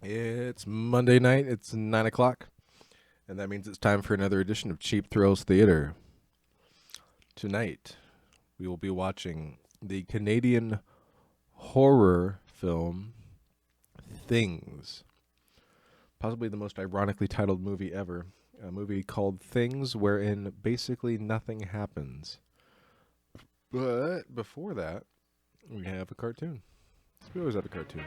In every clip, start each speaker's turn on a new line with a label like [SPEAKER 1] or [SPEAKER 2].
[SPEAKER 1] It's Monday night. It's 9 o'clock, and that means it's time for another edition of Cheap Thrills Theater. Tonight, we will be watching the Canadian horror film Things, possibly the most ironically titled movie ever. A movie called Things, wherein basically nothing happens. But before that, we have a cartoon. We always have a cartoon.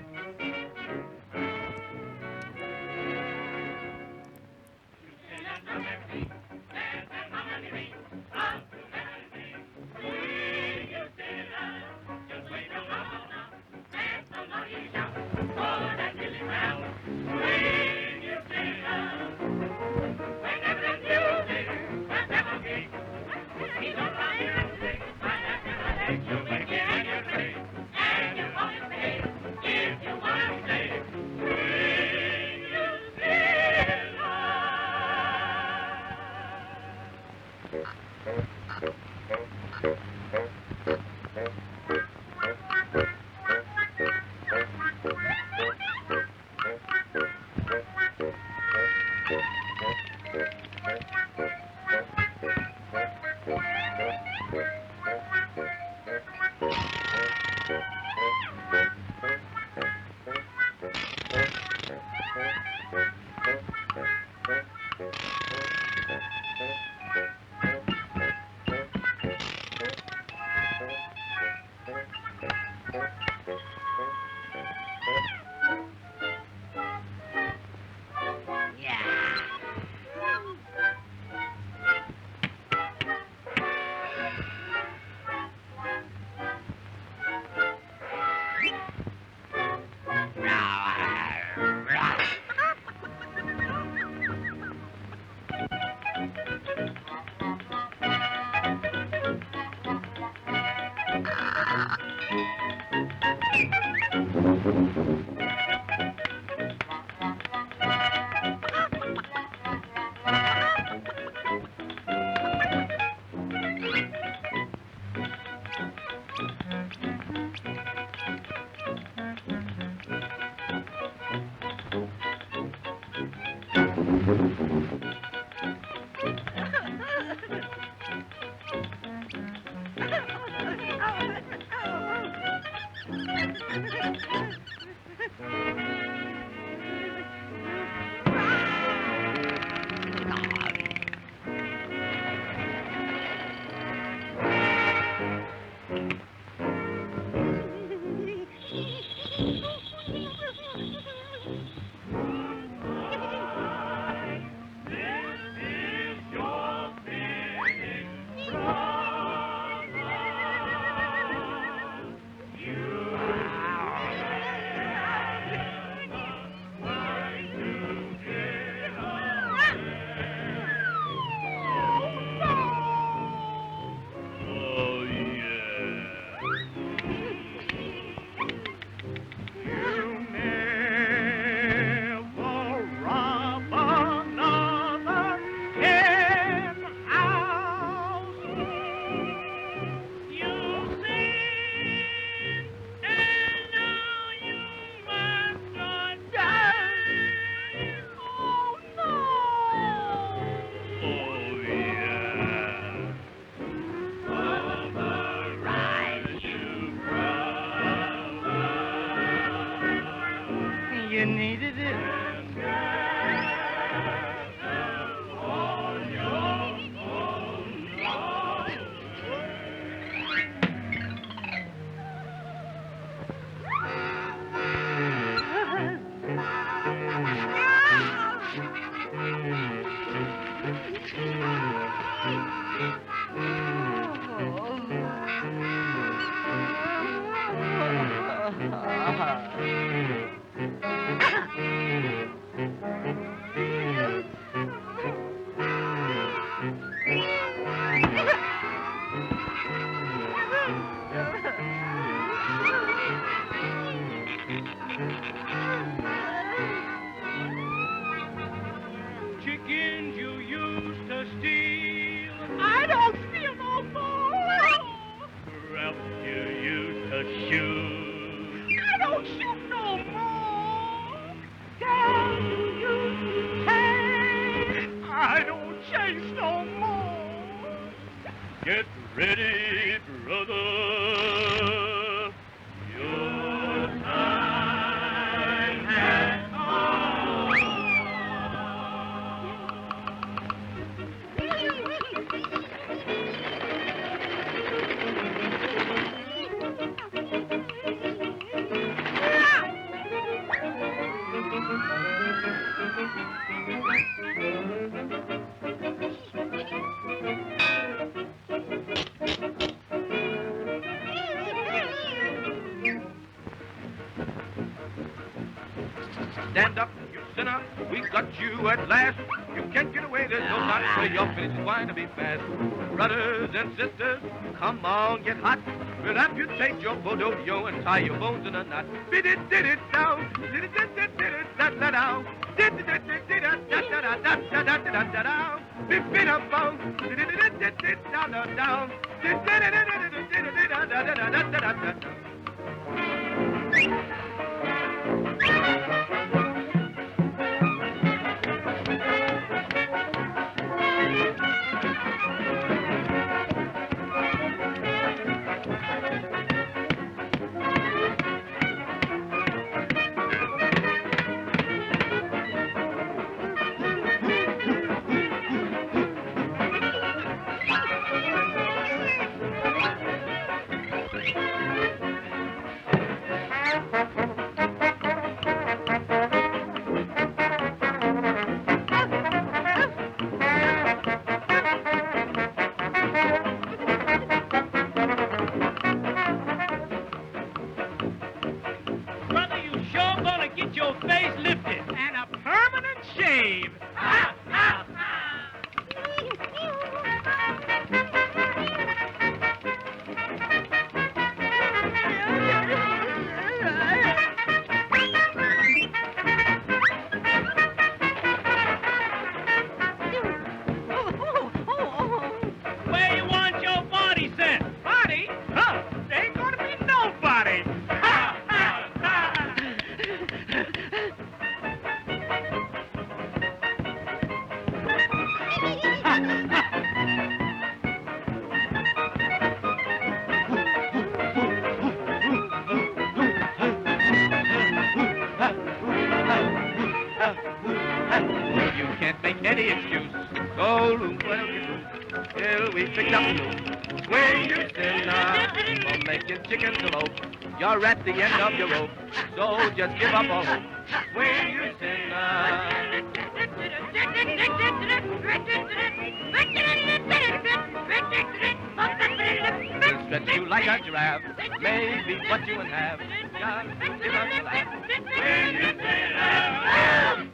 [SPEAKER 2] You needed it. Ready, brother. Your time has come. Stand up, you sinner, we got you at last. You can't get away, there's no time for your finishing wine to be fast. Brothers and sisters, come on, get hot. We'll amputate your bodoyo and tie your bones in a knot. Bid it, did it down, did it, did it, da da down. Did it, did it, da da da da da da da da down. Bip it up, down, did it, did it, down, down. Did it, did it, did it, da da da da da da. Brother, you sure gonna get your face lifted and a permanent shave. Ha, ha, ha. Where you want your body sent? Body? Huh? There ain't gonna be nobody. Ha, ha, ha. You can't make any excuse. Go loom, well, you loom, till we pick up the loom. Swing your sinner, for making chickens elope. You're at the end of your rope, so just give up all hope. Swing your sinner. We'll stretch you like a giraffe, maybe what you would have. Just give us a laugh. Swing your sinner.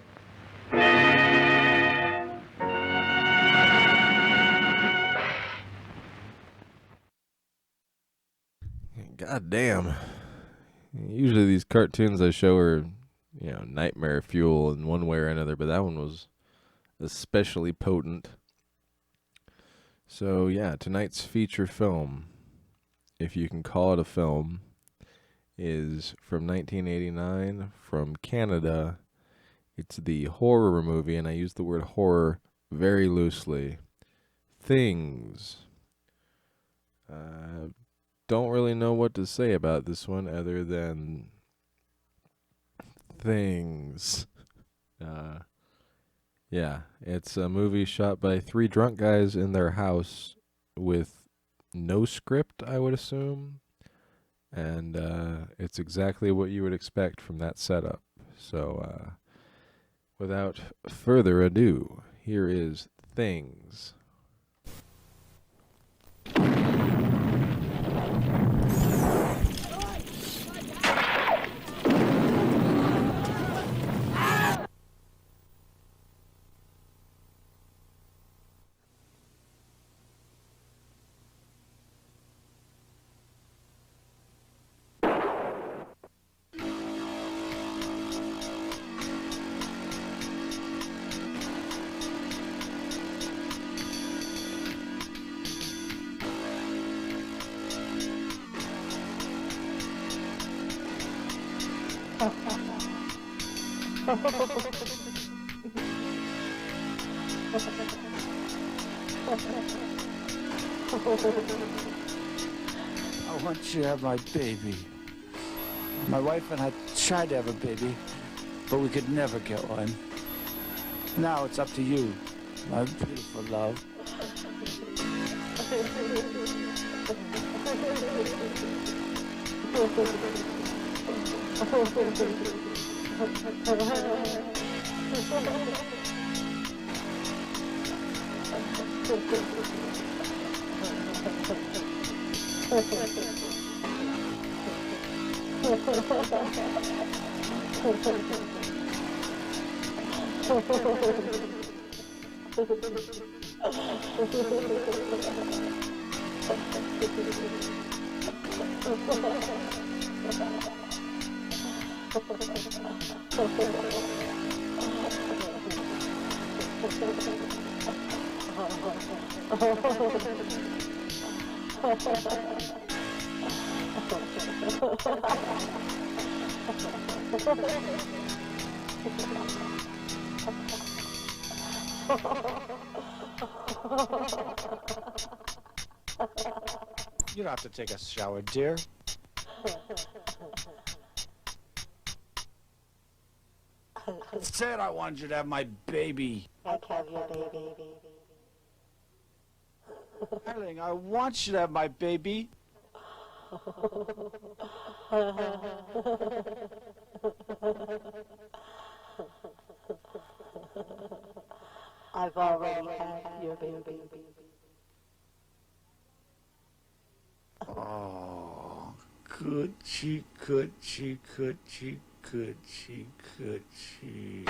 [SPEAKER 1] God damn. Usually these cartoons I show are, nightmare fuel in one way or another, but that one was especially potent. So, yeah, tonight's feature film, if you can call it a film, is from 1989 from Canada. It's the horror movie, and I use the word horror very loosely. Things. Don't really know what to say about this one other than things. Yeah, it's a movie shot by three drunk guys in their house with no script, I would assume. And it's exactly what you would expect from that setup. So, without further ado, here is Things.
[SPEAKER 3] I want you to have my baby. My wife and I tried to have a baby, but we could never get one. Now it's up to you, my beautiful love. You don't have to take a shower, dear. I said I wanted you to have my baby.
[SPEAKER 4] I have your baby.
[SPEAKER 3] Darling, I want you to have my baby.
[SPEAKER 4] I've already had your baby.
[SPEAKER 3] Oh, coochie, coochie, coochie, coochie, coochie.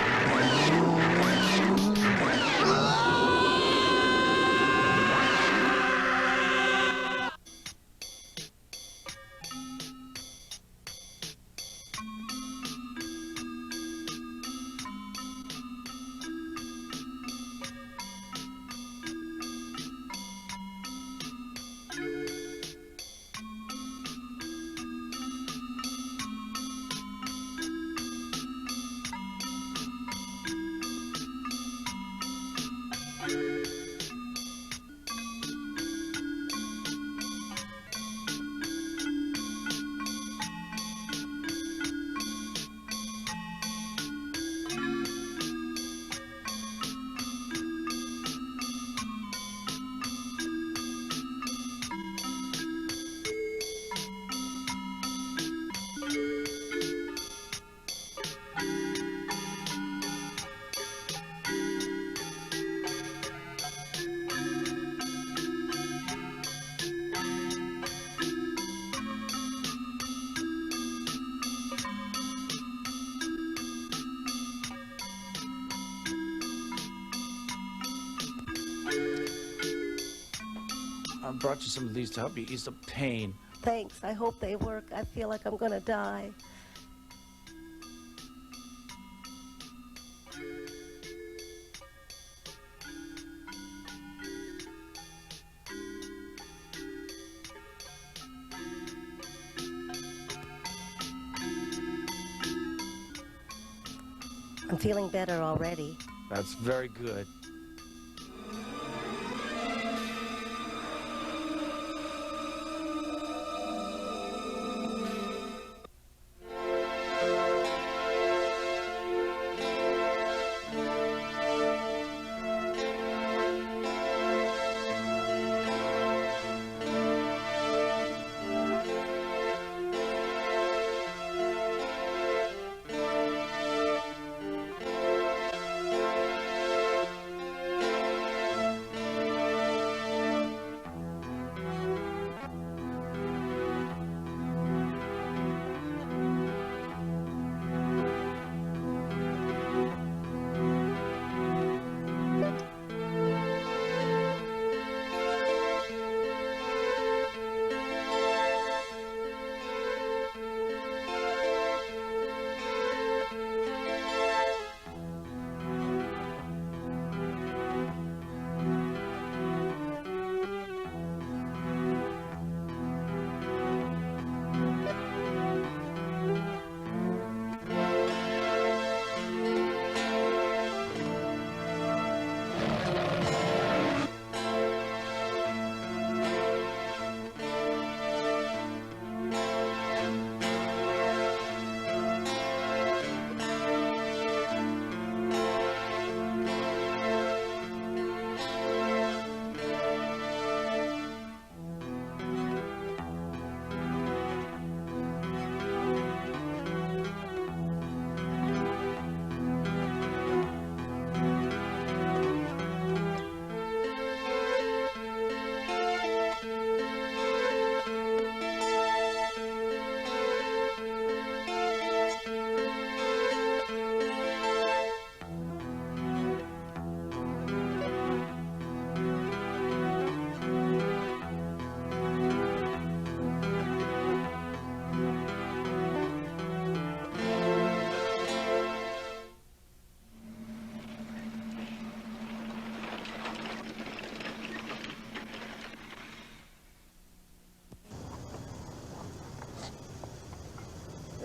[SPEAKER 3] I brought you some of these to help you ease the pain.
[SPEAKER 4] Thanks. I hope they work. I feel like I'm gonna die. I'm feeling better already.
[SPEAKER 3] That's very good.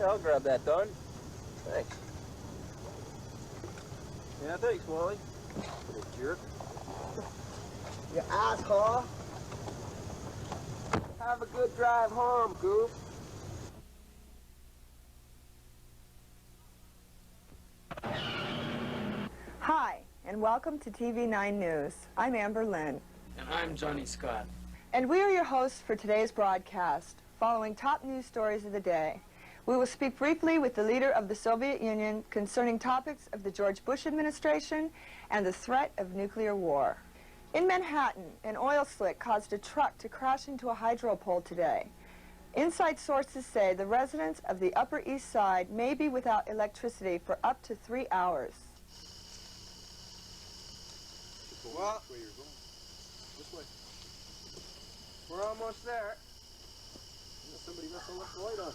[SPEAKER 5] I'll grab that, Don. Thanks. Yeah, thanks, Wally. You jerk.
[SPEAKER 6] You asshole. Have a good drive home, goof.
[SPEAKER 7] Hi, and welcome to TV9 News. I'm Amber Lynn.
[SPEAKER 8] And I'm Johnny Scott.
[SPEAKER 7] And we are your hosts for today's broadcast. Following top news stories of the day, we will speak briefly with the leader of the Soviet Union concerning topics of the George Bush administration and the threat of nuclear war. In Manhattan, an oil slick caused a truck to crash into a hydro pole today. Inside sources say the residents of the Upper East Side may be without electricity for up to 3 hours.
[SPEAKER 6] Well, this way. We're almost there.
[SPEAKER 5] Somebody must have left the light on.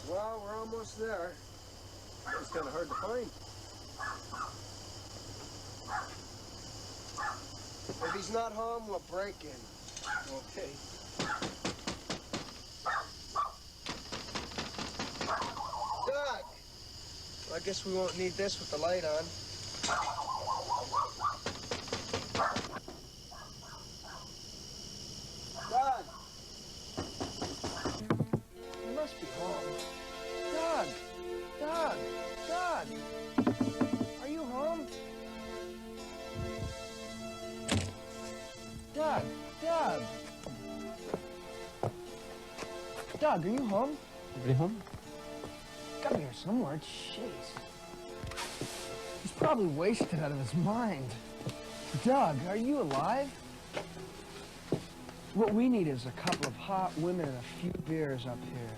[SPEAKER 6] Well, we're almost there.
[SPEAKER 5] It's kind of hard to find.
[SPEAKER 6] If he's not home, we'll break in.
[SPEAKER 5] Okay.
[SPEAKER 6] Doug! Well, I guess we won't need this with the light on. Doug! You must be home. Doug! Doug! Doug! Are you home? Doug! Doug! Doug, are you home?
[SPEAKER 5] Everybody home?
[SPEAKER 6] Gotta be here somewhere. Jeez. He's probably wasted out of his mind. Doug, are you alive? What we need is a couple of hot women and a few beers up here.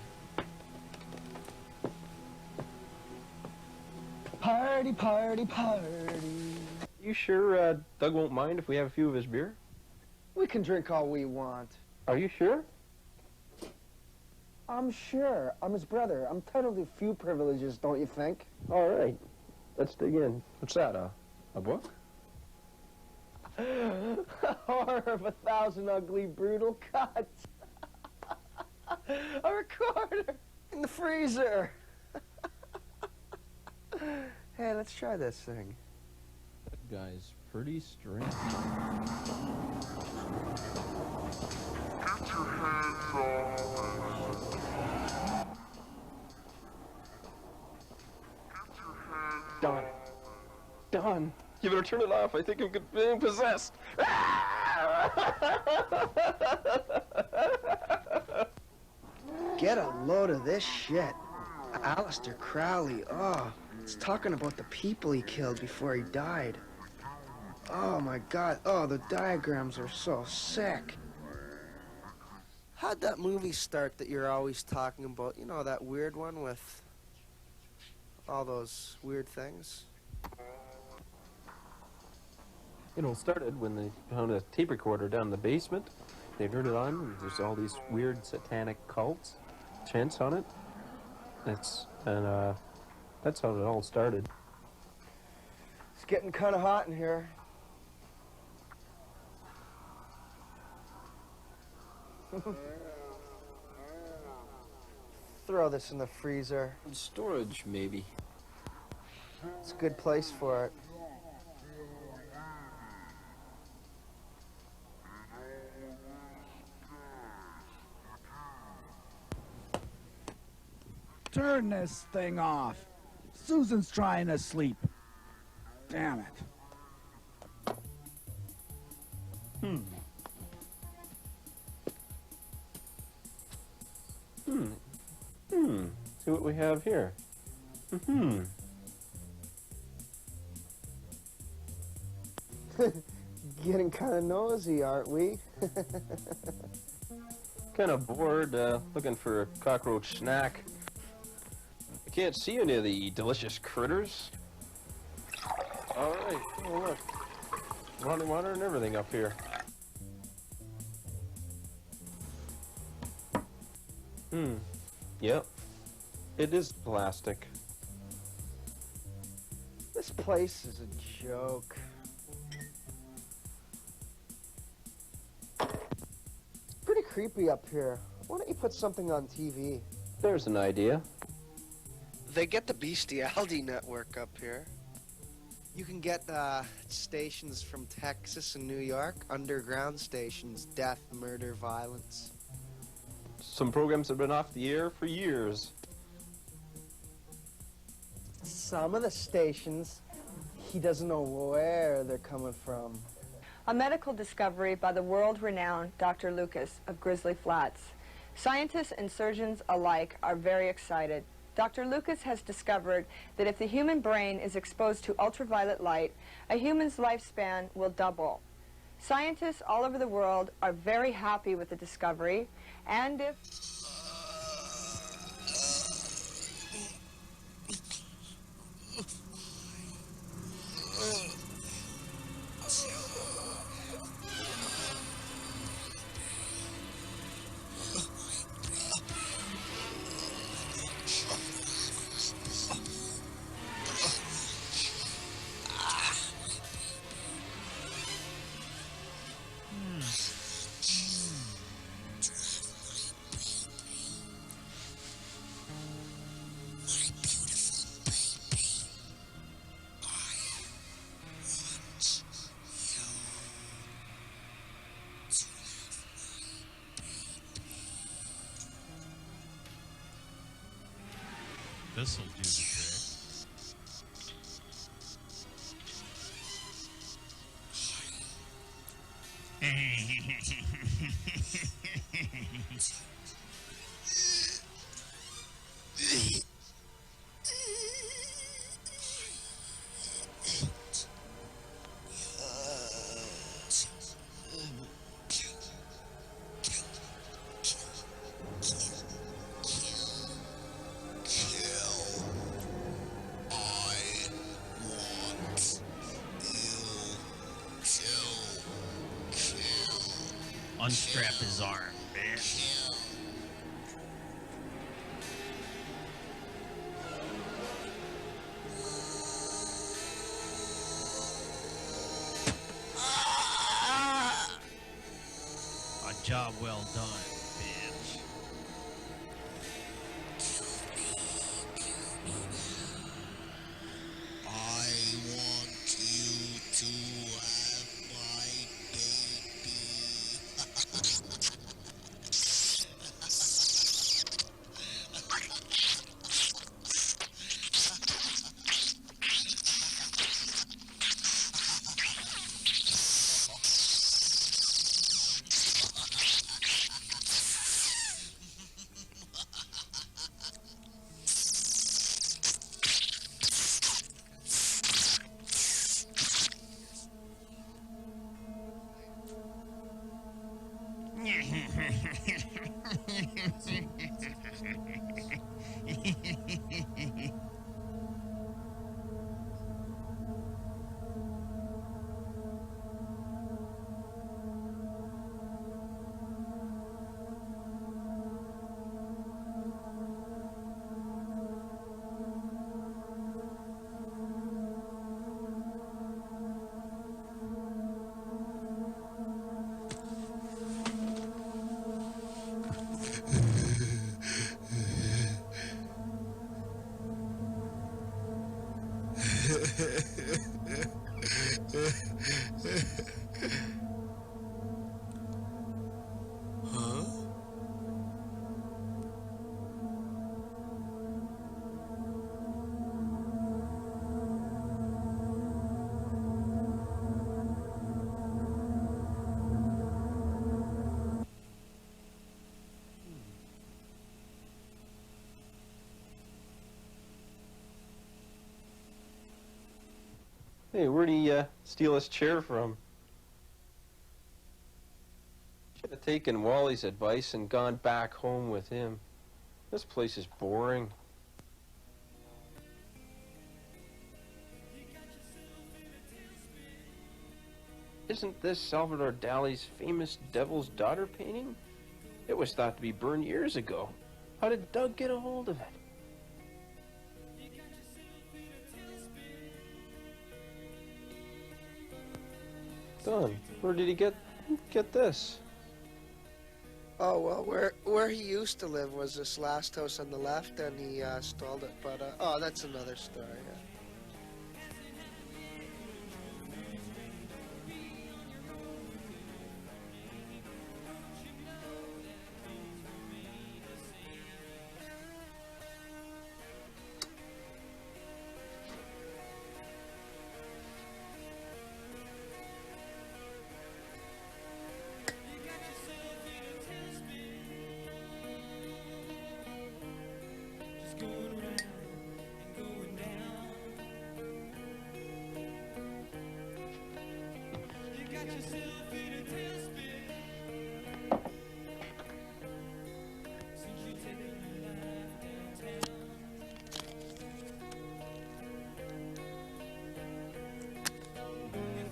[SPEAKER 6] Party, party, party.
[SPEAKER 5] You sure Doug won't mind if we have a few of his beer?
[SPEAKER 6] We can drink all we want.
[SPEAKER 5] Are you sure?
[SPEAKER 6] I'm sure. I'm his brother. I'm entitled to a few privileges, don't you think?
[SPEAKER 5] All right. Let's dig in. What's that, a book?
[SPEAKER 6] Horror of 1,000 ugly, brutal cuts. A recorder in the freezer. Hey, let's try this thing.
[SPEAKER 5] That guy's pretty strange. Don. Don. You better turn it off. I think I'm being possessed.
[SPEAKER 6] Get a load of this shit. Aleister Crowley, oh, it's talking about the people he killed before he died. Oh my God, oh, the diagrams are so sick. How'd that movie start that you're always talking about? You know, that weird one with all those weird things?
[SPEAKER 5] It all started when they found a tape recorder down in the basement. They turned it on, and there's all these weird satanic cults, chants on it. That's how it all started.
[SPEAKER 6] It's getting kind of hot in here. Throw this in the freezer.
[SPEAKER 5] Storage, maybe.
[SPEAKER 6] It's a good place for it.
[SPEAKER 9] Turn this thing off. Susan's trying to sleep. Damn it.
[SPEAKER 5] See what we have here.
[SPEAKER 6] Getting kind of nosy, aren't we?
[SPEAKER 5] Kind of bored, looking for a cockroach snack. I can't see any of the delicious critters. All right, oh look, running water and everything up here. Yep, it is plastic.
[SPEAKER 6] This place is a joke. It's pretty creepy up here. Why don't you put something on TV?
[SPEAKER 5] There's an idea.
[SPEAKER 6] They get the Bestiality Network up here. You can get stations from Texas and New York, underground stations, death, murder, violence.
[SPEAKER 5] Some programs have been off the air for years.
[SPEAKER 6] Some of the stations, he doesn't know where they're coming from.
[SPEAKER 7] A medical discovery by the world-renowned Dr. Lucas of Grizzly Flats. Scientists and surgeons alike are very excited. Dr. Lucas has discovered that if the human brain is exposed to ultraviolet light, a human's lifespan will double. Scientists all over the world are very happy with the discovery, and if
[SPEAKER 10] This'll do the trick. Unstrap his arm, bitch. A job well done, bitch. I want you to have my
[SPEAKER 5] Hey, where'd he steal his chair from? Should have taken Wally's advice and gone back home with him. This place is boring. Isn't this Salvador Dali's famous Devil's Daughter painting? It was thought to be burned years ago. How did Doug get a hold of it? Don, where did he get this?
[SPEAKER 6] Oh, well, where he used to live was this last house on the left, and he stalled it. But, oh, that's another story. Yeah.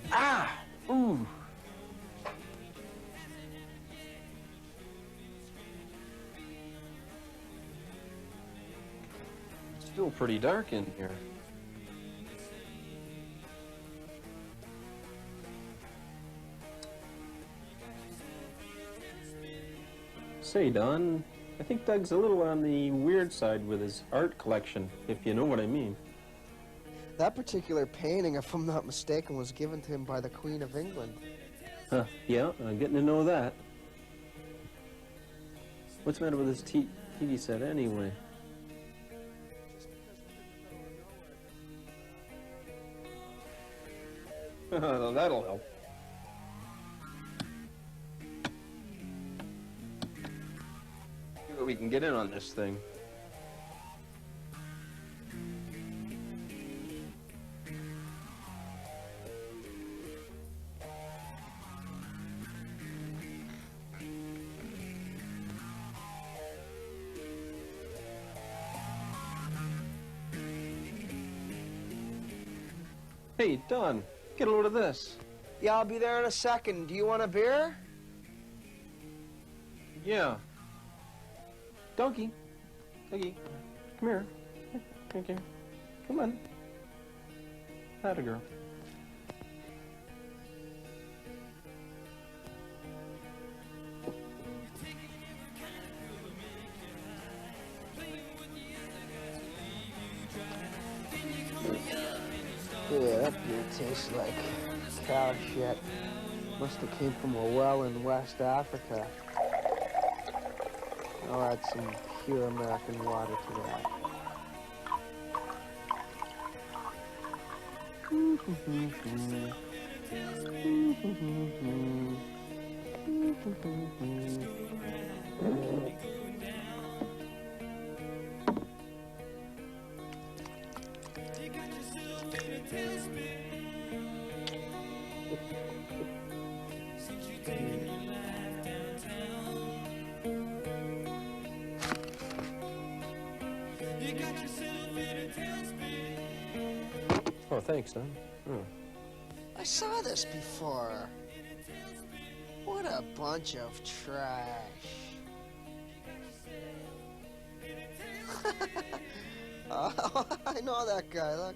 [SPEAKER 5] Ah! Ooh! It's still pretty dark in here. Say, Don, I think Doug's a little on the weird side with his art collection, if you know what I mean.
[SPEAKER 6] That particular painting, if I'm not mistaken, was given to him by the Queen of England.
[SPEAKER 5] Huh, yeah, I'm getting to know that. What's the matter with this TV set anyway? That'll help. See what we can get in on this thing. Hey, Don, get a load of this.
[SPEAKER 6] Yeah, I'll be there in a second. Do you want a beer?
[SPEAKER 5] Yeah. Donkey. Donkey. Come here. Okay. Come on. Atta girl.
[SPEAKER 6] Yeah, that beer tastes like cow shit. Must have came from a well in West Africa. I'll add some pure American water to that.
[SPEAKER 5] Oh, thanks, Don. Oh.
[SPEAKER 6] I saw this before. What a bunch of trash. I know that guy.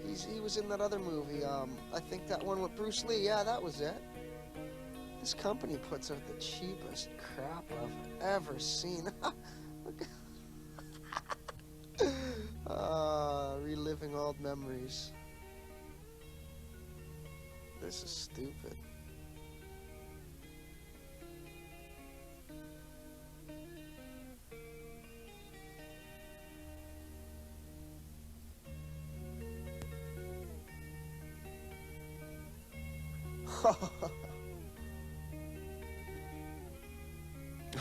[SPEAKER 6] He was in that other movie. I think that one with Bruce Lee. Yeah, that was it. This company puts out the cheapest crap I've ever seen. Reliving old memories. This is stupid.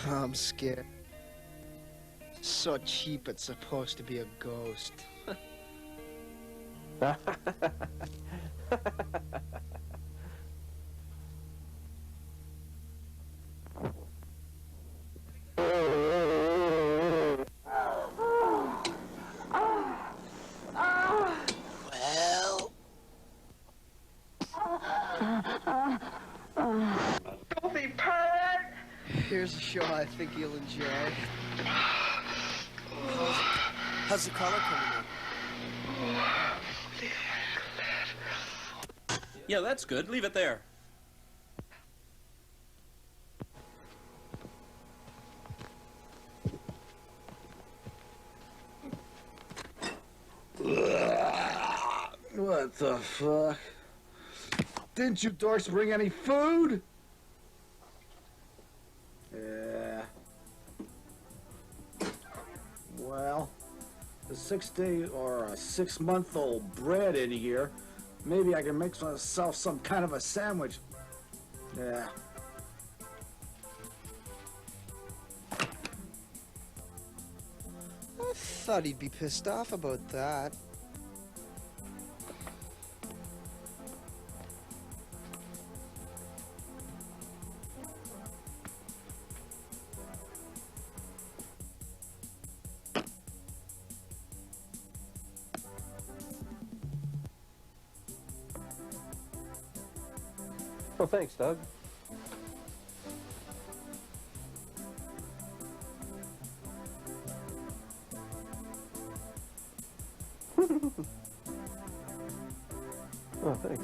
[SPEAKER 6] I'm scared. So cheap it's supposed to be a ghost.
[SPEAKER 2] Filthy pervert!
[SPEAKER 6] Here's a show I think you'll enjoy. How's the color coming in?
[SPEAKER 5] Yeah, that's good. Leave it there.
[SPEAKER 9] What the fuck? Didn't you dorks bring any food? Yeah. Well, a 6-day or a 6-month-old bred in here. Maybe I can make myself some kind of a sandwich. Yeah.
[SPEAKER 6] I thought he'd be pissed off about that.
[SPEAKER 5] Well, thanks, Doug. Oh, thanks.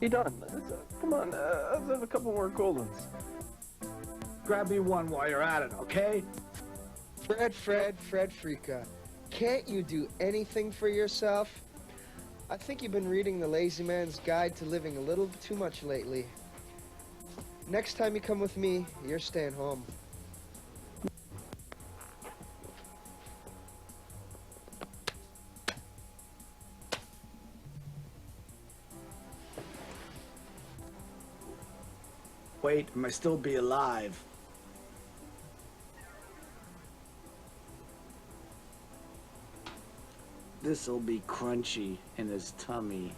[SPEAKER 5] Hey, Don, come on, let's have a couple more cold ones.
[SPEAKER 9] Grab me one while you're at it, okay?
[SPEAKER 6] Fred Freaka. Can't you do anything for yourself? I think you've been reading The Lazy Man's Guide to Living a little too much lately. Next time you come with me, you're staying home.
[SPEAKER 9] Wait, I might still be alive. This'll be crunchy in his tummy.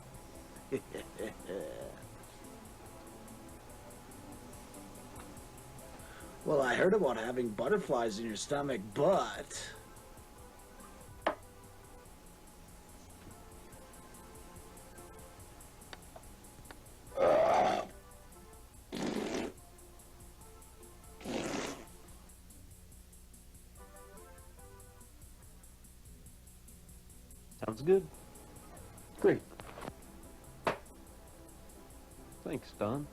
[SPEAKER 9] Well, I heard about having butterflies in your stomach, but...
[SPEAKER 5] Sounds good. Great. Thanks, Don.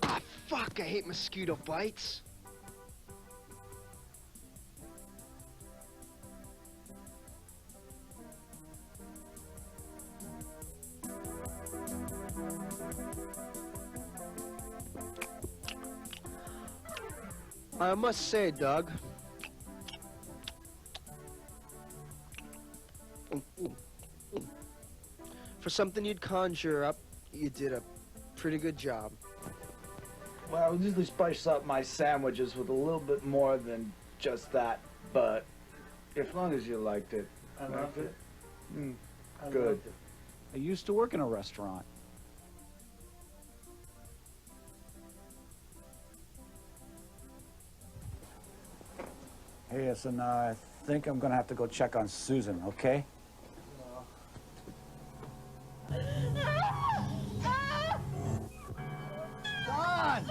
[SPEAKER 6] Ah, fuck, I hate mosquito bites. I must say, Doug, for something you'd conjure up, you did a pretty good job.
[SPEAKER 9] Well, I would usually spice up my sandwiches with a little bit more than just that, but as long as you liked it.
[SPEAKER 3] I loved it.
[SPEAKER 9] Good.
[SPEAKER 3] I used to work in a restaurant. Hey, listen, I think I'm gonna have to go check on Susan, okay? Don!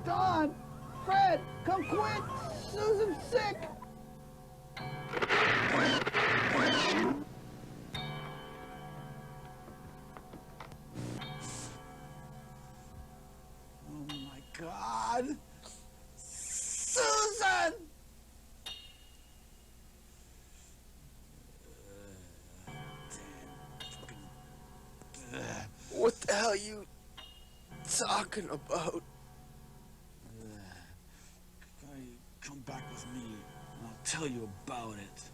[SPEAKER 3] Don! Fred! Come quick! Susan's sick! Oh my God! Susan!
[SPEAKER 6] What the hell are you talking about?
[SPEAKER 3] Come back with me, and I'll tell you about it.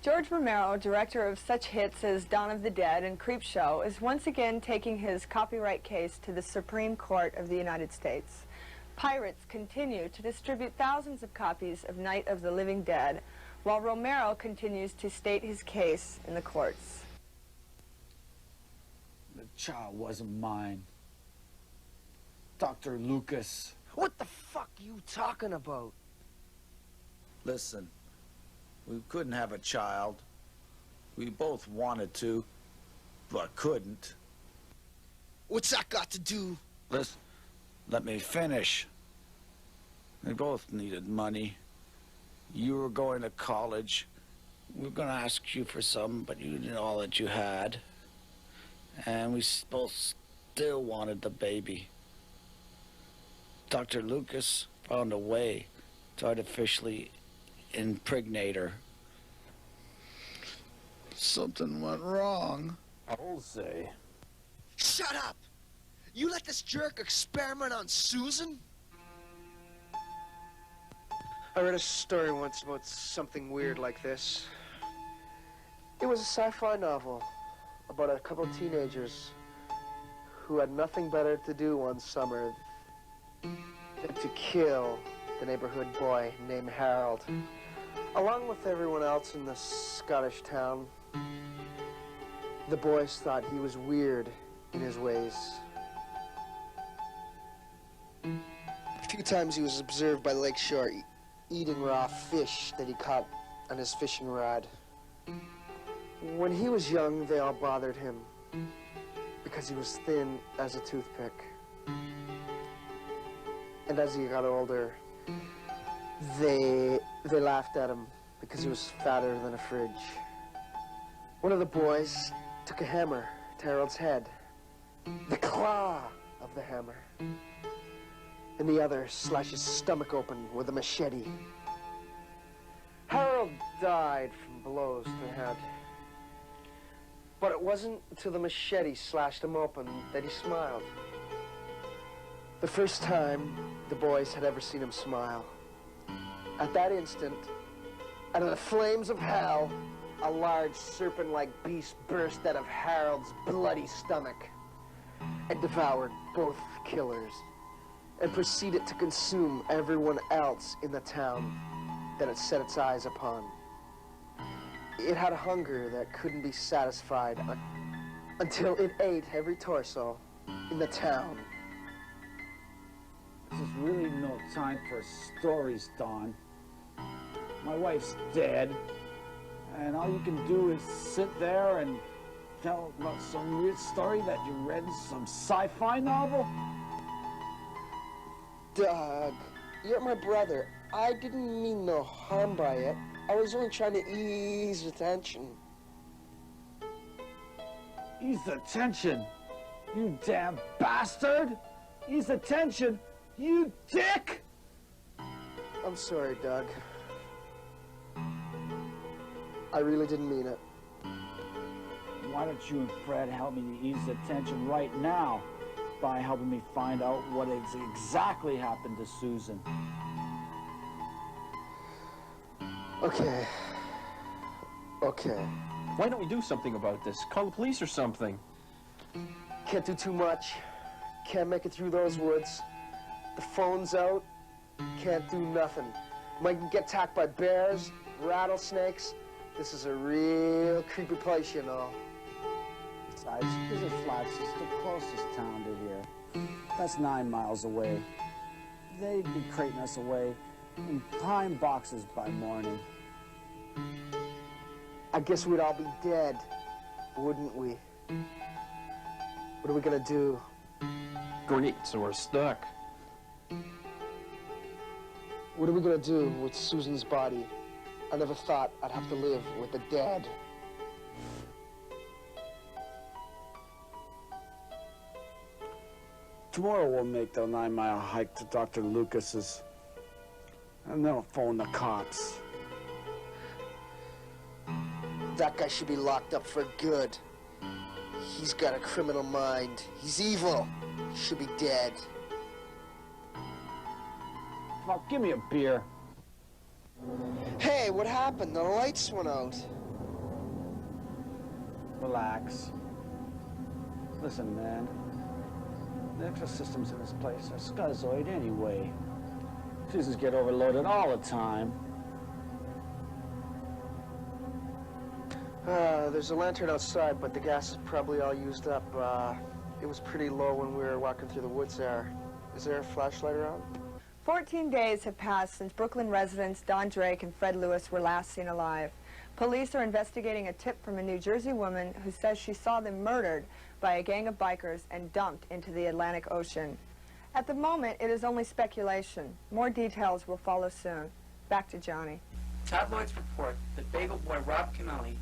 [SPEAKER 7] George Romero, director of such hits as Dawn of the Dead and Creepshow, is once again taking his copyright case to the Supreme Court of the United States. Pirates continue to distribute thousands of copies of Night of the Living Dead, while Romero continues to state his case in the courts.
[SPEAKER 3] The child wasn't mine. Dr. Lucas.
[SPEAKER 6] What the fuck you talking about?
[SPEAKER 3] Listen, we couldn't have a child. We both wanted to, but couldn't.
[SPEAKER 6] What's that got to do?
[SPEAKER 3] Listen, let me finish. We both needed money. You were going to college. We were going to ask you for some, but you didn't know all that you had. And we both still wanted the baby. Dr. Lucas found a way to artificially impregnate her. Something went wrong.
[SPEAKER 5] I'll say.
[SPEAKER 6] Shut up! You let this jerk experiment on Susan? I read a story once about something weird like this. It was a sci-fi novel about a couple of teenagers who had nothing better to do one summer than to kill the neighborhood boy named Harold, along with everyone else in the Scottish town. The boys thought he was weird in his ways. A few times he was observed by Lakeshore eating raw fish that he caught on his fishing rod. When he was young, they all bothered him because he was thin as a toothpick. And as he got older, they laughed at him because he was fatter than a fridge. One of the boys took a hammer to Harold's head, the claw of the hammer, and the other slashed his stomach open with a machete. Harold died from blows to the head. But it wasn't until the machete slashed him open that he smiled. The first time the boys had ever seen him smile. At that instant, out of the flames of hell, a large serpent-like beast burst out of Harold's bloody stomach and devoured both killers and proceeded to consume everyone else in the town that it set its eyes upon. It had a hunger that couldn't be satisfied until it ate every torso in the town.
[SPEAKER 3] This is really no time for stories, Don. My wife's dead, and all you can do is sit there and tell about some weird story that you read in some sci-fi novel?
[SPEAKER 6] Doug, you're my brother. I didn't mean no harm by it. I was only trying to ease the tension.
[SPEAKER 3] Ease the tension, you damn bastard! Ease the tension, you dick!
[SPEAKER 6] I'm sorry, Doug. I really didn't mean it.
[SPEAKER 3] Why don't you and Fred help me to ease the tension right now by helping me find out what exactly happened to Susan?
[SPEAKER 6] Okay. Okay.
[SPEAKER 5] Why don't we do something about this? Call the police or something.
[SPEAKER 6] Can't do too much. Can't make it through those woods. The phone's out. Can't do nothing. Might get attacked by bears, rattlesnakes. This is a real creepy place, you know.
[SPEAKER 3] Besides, Visit Flats is the closest town to here. That's 9 miles away. They'd be crating us away in pine boxes by morning.
[SPEAKER 6] I guess we'd all be dead, wouldn't we? What are we gonna do?
[SPEAKER 5] Great, so we're stuck.
[SPEAKER 6] What are we gonna do with Susan's body? I never thought I'd have to live with the dead.
[SPEAKER 3] Tomorrow we'll make the 9-mile hike to Dr. Lucas's.
[SPEAKER 9] And then I'll phone the cops.
[SPEAKER 6] That guy should be locked up for good. He's got a criminal mind. He's evil. He should be dead.
[SPEAKER 9] Fuck, give me a beer.
[SPEAKER 6] Hey, what happened? The lights went out.
[SPEAKER 9] Relax. Listen, man. The extra systems in this place are schizoid anyway. Fuses get overloaded all the time.
[SPEAKER 6] There's a lantern outside, but the gas is probably all used up. It was pretty low when we were walking through the woods there. Is there a flashlight around?
[SPEAKER 7] 14 days have passed since Brooklyn residents Don Drake and Fred Lewis were last seen alive. Police are investigating a tip from a New Jersey woman who says she saw them murdered by a gang of bikers and dumped into the Atlantic Ocean. At the moment, it is only speculation. More details will follow soon. Back to Johnny.
[SPEAKER 8] Tabloids report that bagel boy Rob Canelli,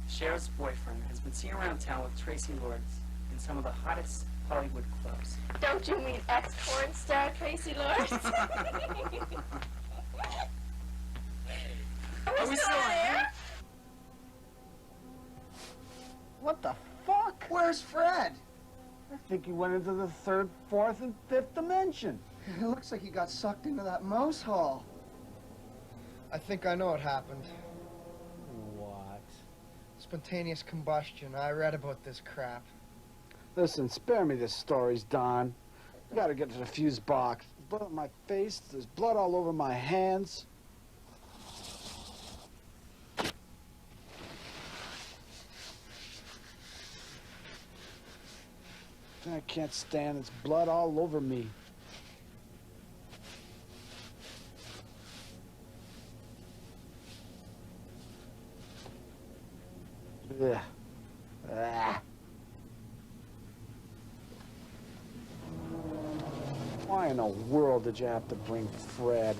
[SPEAKER 8] Cher's boyfriend, has been seen around town with Tracy Lords in some of the hottest Hollywood clubs.
[SPEAKER 11] Don't you mean ex-porn star Tracy Lords?
[SPEAKER 8] Are we still on here?
[SPEAKER 9] What the fuck?
[SPEAKER 6] Where's Fred?
[SPEAKER 9] I think he went into the third, fourth, and fifth dimension.
[SPEAKER 6] It looks like he got sucked into that mouse hole. I think I know what happened.
[SPEAKER 9] What?
[SPEAKER 6] Spontaneous combustion. I read about this crap.
[SPEAKER 9] Listen, spare me the stories, Don. I gotta get to the fuse box. Blood on my face, there's blood all over my hands. I can't stand this blood all over me. Ugh. Ah. Why in the world did you have to bring Fred?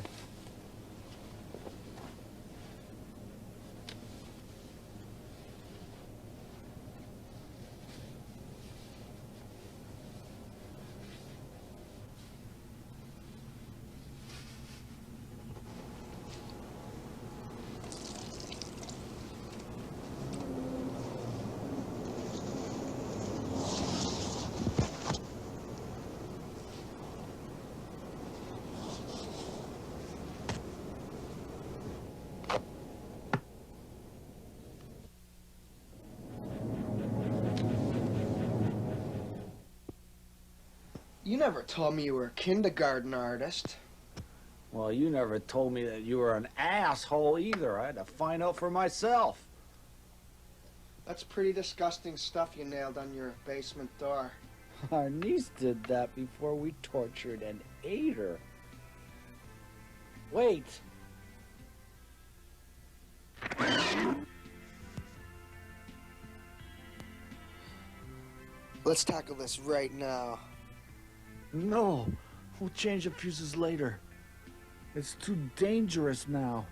[SPEAKER 6] You never told me you were a kindergarten artist.
[SPEAKER 9] Well, you never told me that you were an asshole either. I had to find out for myself.
[SPEAKER 6] That's pretty disgusting stuff you nailed on your basement door.
[SPEAKER 9] Our niece did that before we tortured and ate her. Wait.
[SPEAKER 6] Let's tackle this right now.
[SPEAKER 9] No, we'll change the fuses later. It's too dangerous now.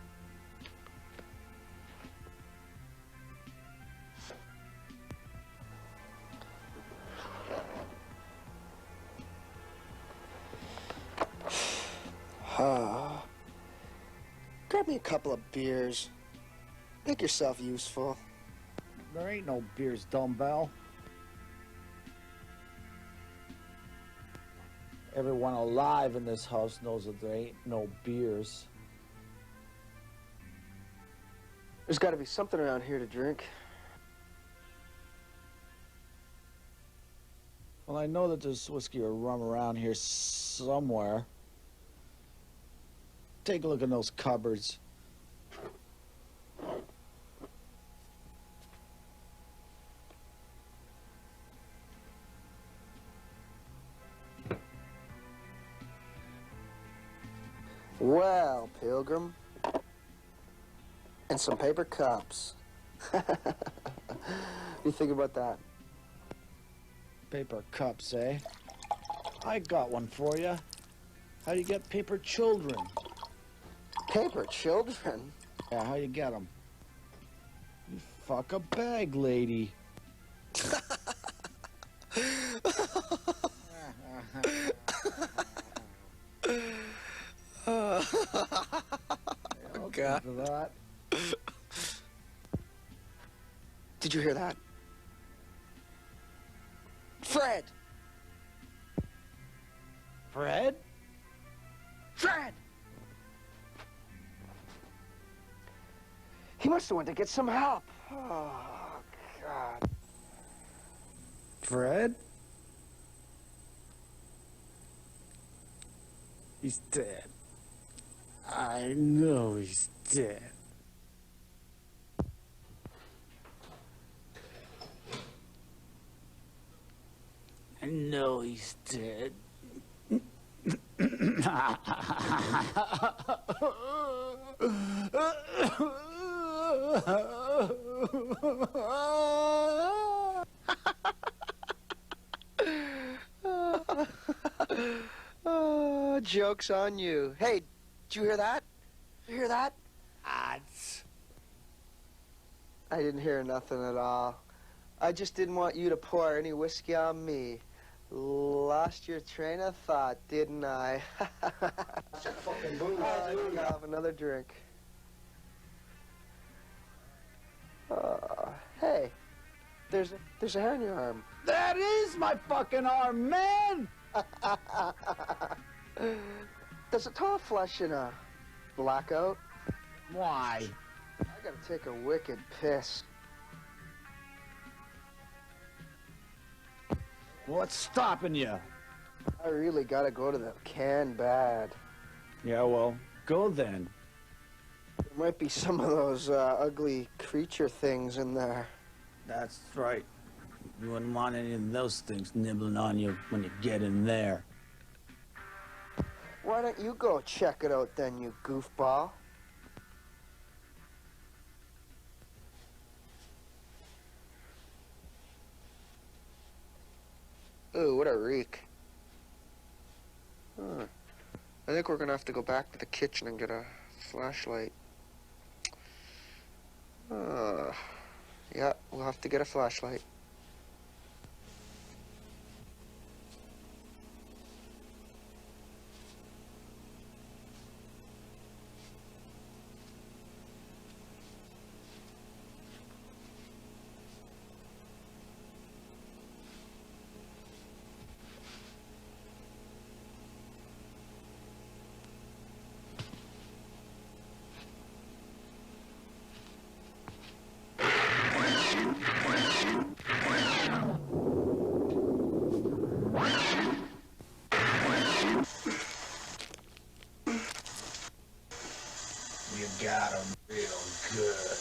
[SPEAKER 6] Grab me a couple of beers. Make yourself useful.
[SPEAKER 9] There ain't no beers, dumbbell. Everyone alive in this house knows that there ain't no beers.
[SPEAKER 6] There's got to be something around here to drink.
[SPEAKER 9] Well, I know that there's whiskey or rum around here somewhere. Take a look in those cupboards.
[SPEAKER 6] Well, Pilgrim. And some paper cups. You think about that?
[SPEAKER 9] Paper cups, eh? I got one for you. How do you get paper children?
[SPEAKER 6] Paper children?
[SPEAKER 9] Yeah, how you get them? You fuck a bag lady.
[SPEAKER 6] God. Did you hear that? Fred!
[SPEAKER 9] Fred?
[SPEAKER 6] Fred! He must have went to get some help. Oh, God.
[SPEAKER 9] Fred? He's dead. I know he's dead. I know he's dead.
[SPEAKER 6] Oh, joke's on you. Hey, did you hear that? You hear that? I didn't hear nothing at all. I just didn't want you to pour any whiskey on me. Lost your train of thought, didn't I? I'll have another drink. Hey, there's a hair in your arm.
[SPEAKER 9] That is my fucking arm, man!
[SPEAKER 6] Does it tall flush in a blackout?
[SPEAKER 9] Why?
[SPEAKER 6] I gotta take a wicked piss.
[SPEAKER 9] What's stopping you?
[SPEAKER 6] I really gotta go to the can bad.
[SPEAKER 9] Yeah, well, go then.
[SPEAKER 6] There might be some of those ugly creature things in there.
[SPEAKER 9] That's right. You wouldn't want any of those things nibbling on you when you get in there.
[SPEAKER 6] Why don't you go check it out then, you goofball? Ooh, what a reek. Huh. I think we're gonna have to go back to the kitchen and get a flashlight. Yeah, we'll have to get a flashlight.
[SPEAKER 9] You got him real good.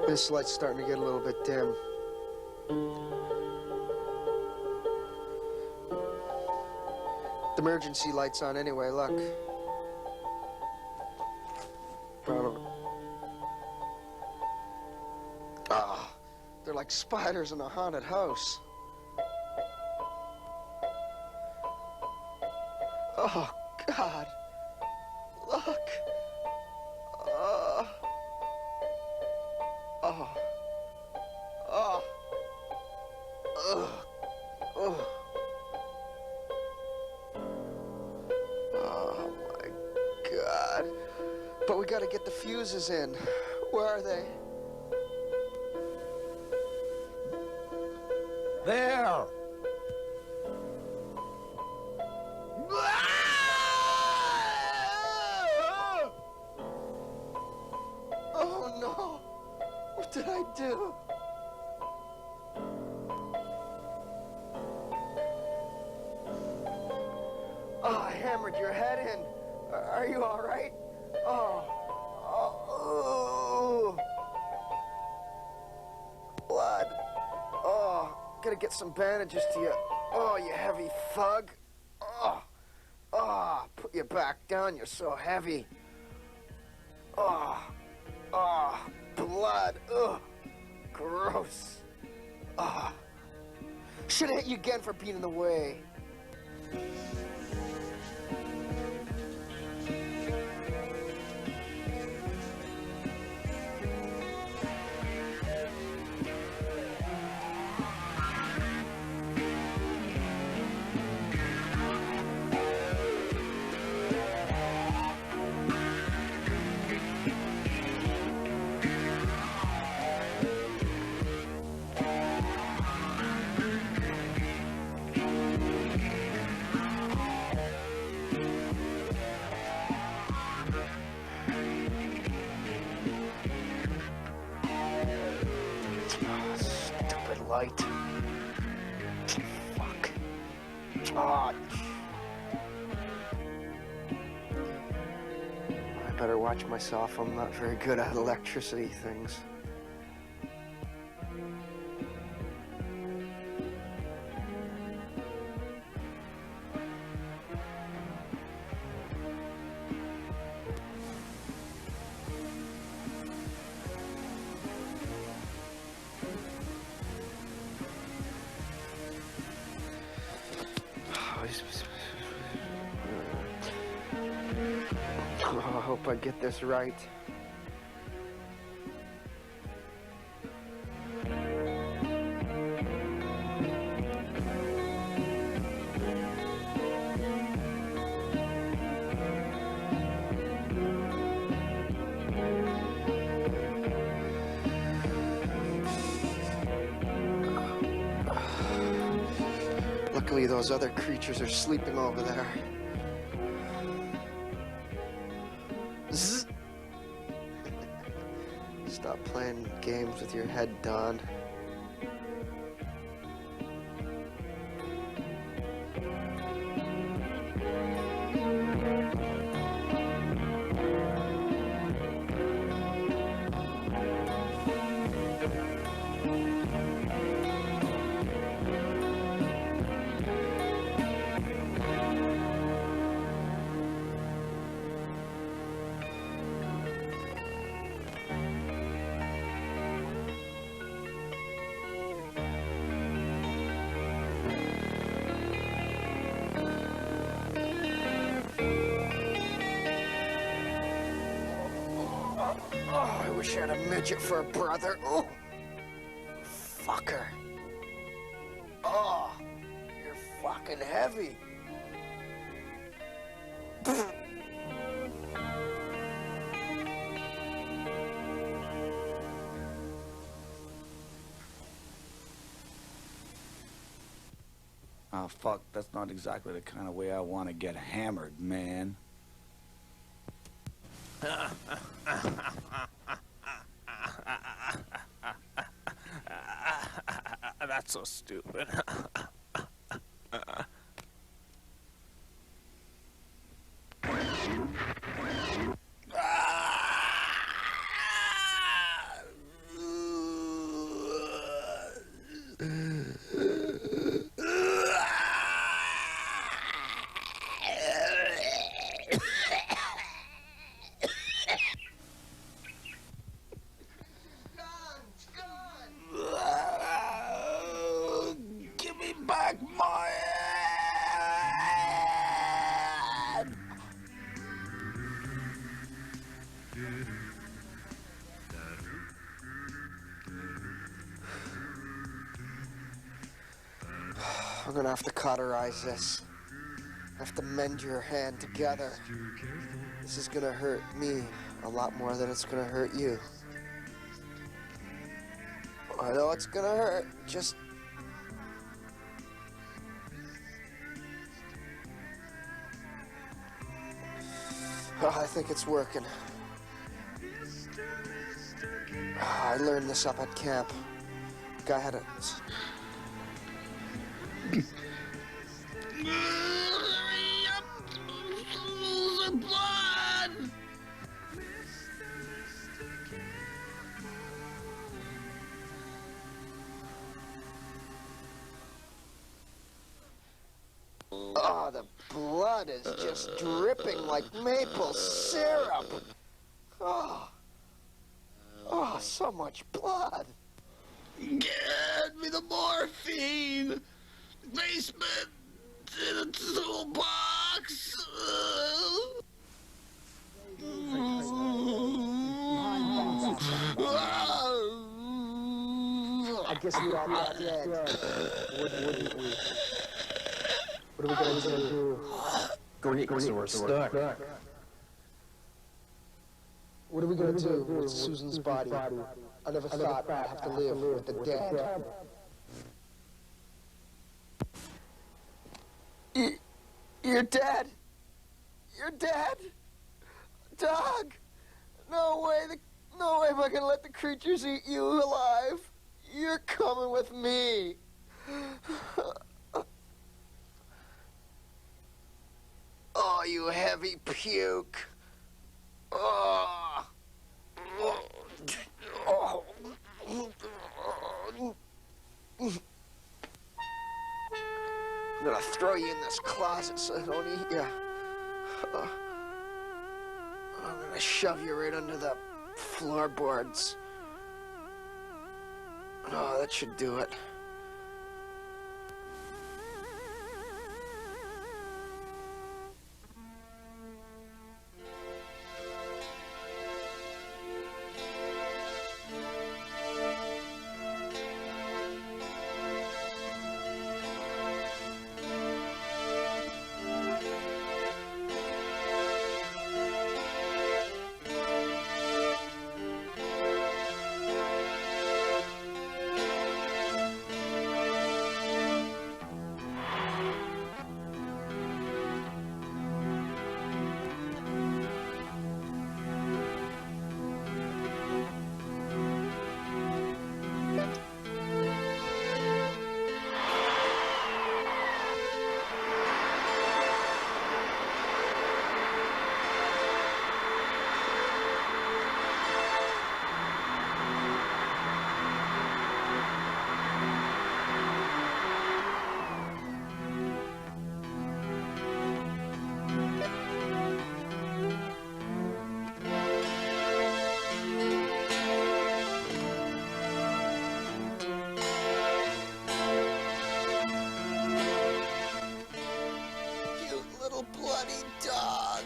[SPEAKER 6] This light's starting to get a little bit dim. The emergency light's on anyway, look. Ah, they're like spiders in a haunted house. Oh, God. Look. Oh. Oh. Oh. Oh. Oh, my God. But we gotta get the fuses in. Where are they?
[SPEAKER 9] There!
[SPEAKER 6] Oh, no. What did I do? Oh, I hammered your head in. Are you all right? Oh. Oh. Blood. Oh, gotta get some bandages to you. Oh, you heavy thug. Oh. Oh, put you back down. You're so heavy. Oh. Oh, blood. Ugh. Gross. Oh. Should have hit you again for being in the way. Light. Fuck. Oh. better watch myself. I'm not very good at electricity things. Oh, I hope I get this right. Luckily, those other creatures are sleeping over there. Zzz. Stop playing games with your head, Don. Oh, I wish I had a midget for a brother. Oh, fucker. Oh, you're fucking heavy.
[SPEAKER 3] Oh, fuck, that's not exactly the kind of way I want to get hammered, man.
[SPEAKER 12] That's so stupid.
[SPEAKER 3] Give me back my head!
[SPEAKER 6] I'm gonna have to cauterize this. I have to mend your hand together. This is gonna hurt me a lot more than it's gonna hurt you. I know it's gonna hurt, just... Oh, I think it's working. Oh, I learned this up at camp. Guy had a... Oh, the blood is just dripping like maple syrup. Oh, so much blood.
[SPEAKER 12] Get me the morphine! Basement in a toolbox!
[SPEAKER 6] I guess we're all dead. Wouldn't we? What are we gonna do?
[SPEAKER 5] Go get we're stuck.
[SPEAKER 6] What are we gonna do with Susan's body? I never thought I'd have to live with the dead. You're dead. You're dead. Dog. No way am I gonna let the creatures eat you alive. You're coming with me. Oh, you heavy puke. Oh. Oh. I'm gonna throw you in this closet so I don't eat you. I'm gonna shove you right under the floorboards. Oh, that should do it. Bloody dog.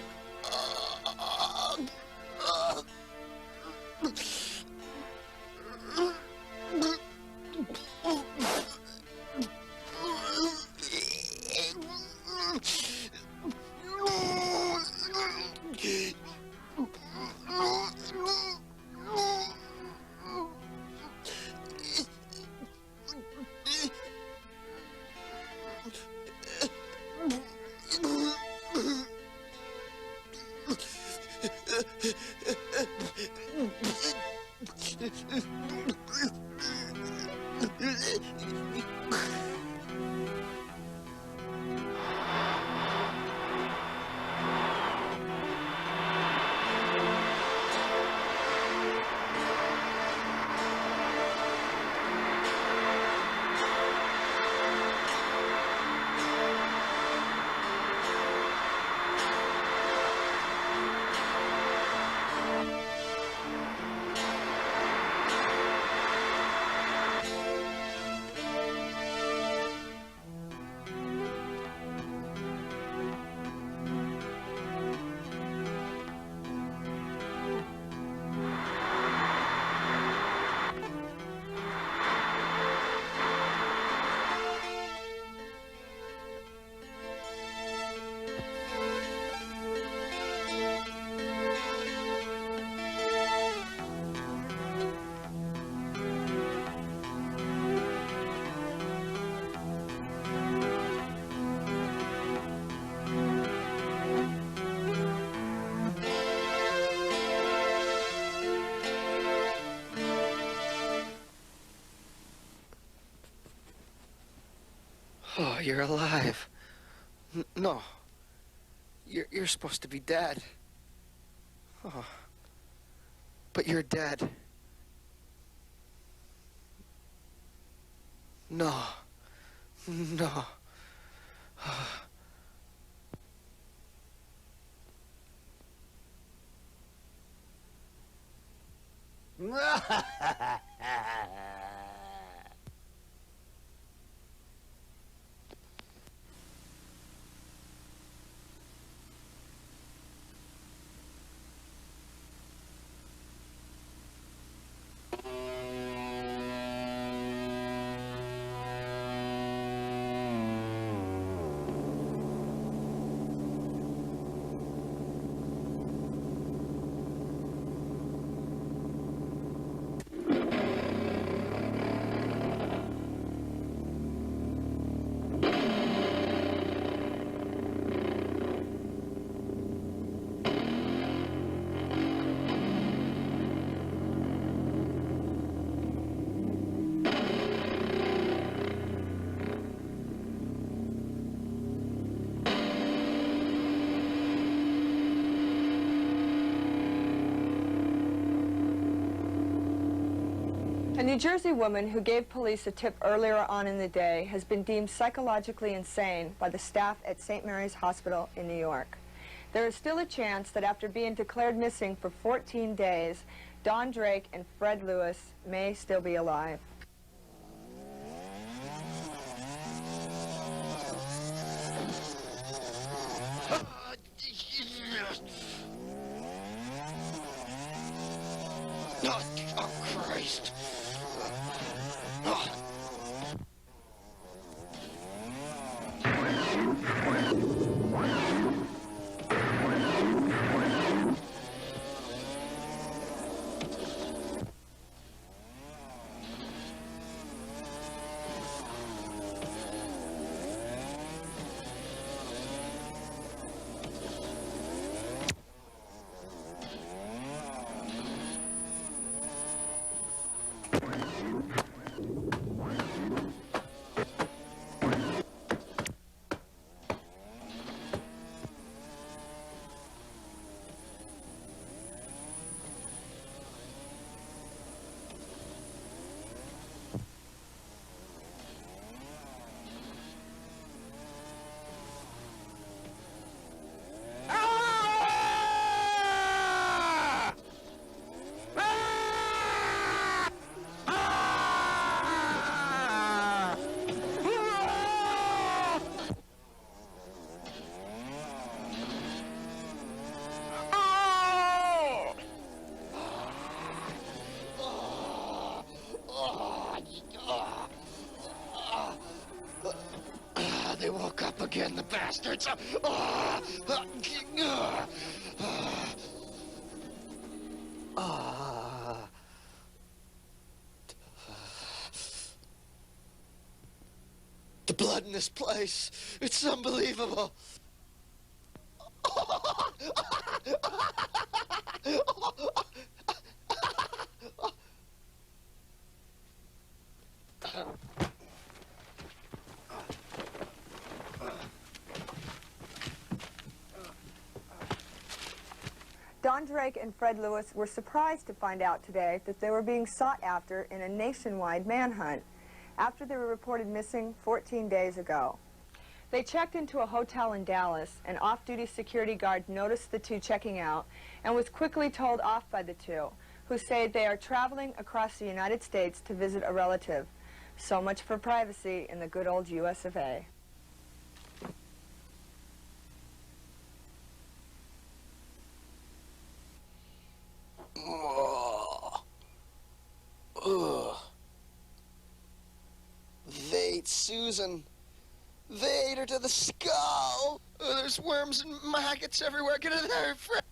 [SPEAKER 6] Oh, you're alive. No. You're supposed to be dead. Oh. But you're dead. No. No.
[SPEAKER 7] A New Jersey woman who gave police a tip earlier on in the day has been deemed psychologically insane by the staff at St. Mary's Hospital in New York. There is still a chance that after being declared missing for 14 days, Don Drake and Fred Lewis may still be alive.
[SPEAKER 12] Oh, Christ. Oh. They woke up again, the bastards. The blood in this place, it's unbelievable.
[SPEAKER 7] Don Drake and Fred Lewis were surprised to find out today that they were being sought after in a nationwide manhunt after they were reported missing 14 days ago. They checked into a hotel in Dallas. An off-duty security guard noticed the two checking out and was quickly told off by the two, who say they are traveling across the United States to visit a relative. So much for privacy in the good old US of A.
[SPEAKER 12] They ate Susan. They ate her to the skull. Oh, there's worms and maggots everywhere. Get in there, Fred.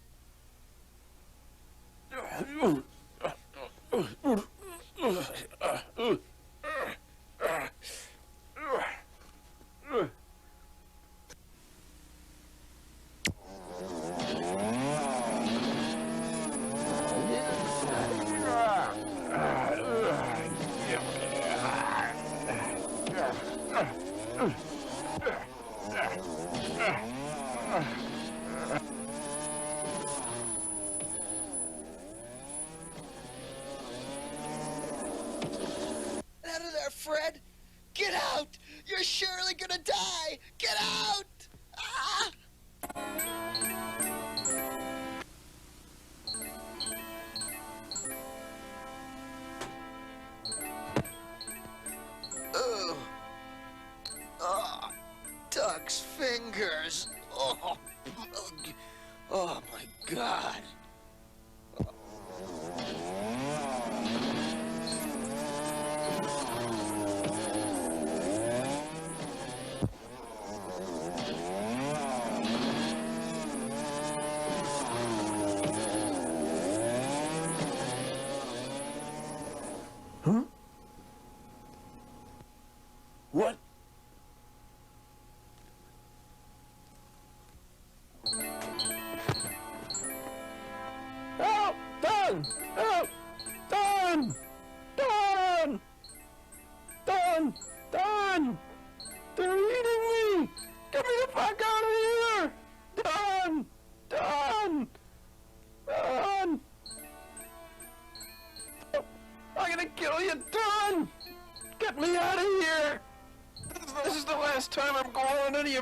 [SPEAKER 12] Out of there, Fred! Get out! You're surely gonna die! Get out! Ah! Ugh. Oh, Doug's fingers. Oh, oh my God.
[SPEAKER 9] Huh? What?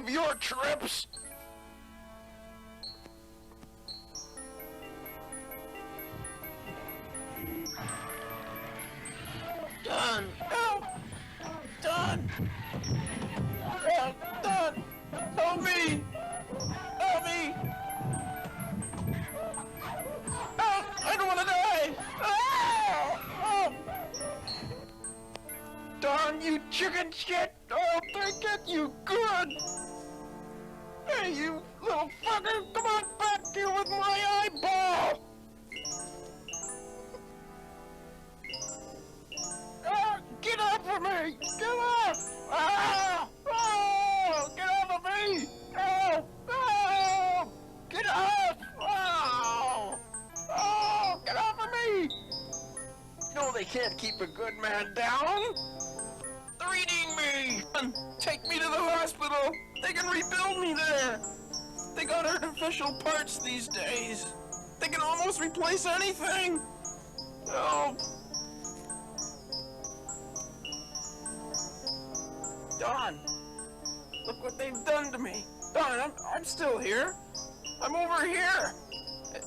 [SPEAKER 12] of your trips. Don, help! Don! Don! Help me! Help me! Help! I don't want to die! Oh! Don, you chicken shit! Oh, thank it, you good! Hey, you little fucker! Come on back here with my eyeball! Get off of me! Get off! Ah! Oh! Get off of me! Oh! Oh! Get off! Oh! Oh! Get off of me! No, they can't keep a good man down! They're eating me! Take me to the hospital! They can rebuild me there! They got artificial parts these days! They can almost replace anything! Oh! Don, look what they've done to me. Don, I'm still here. I'm over here.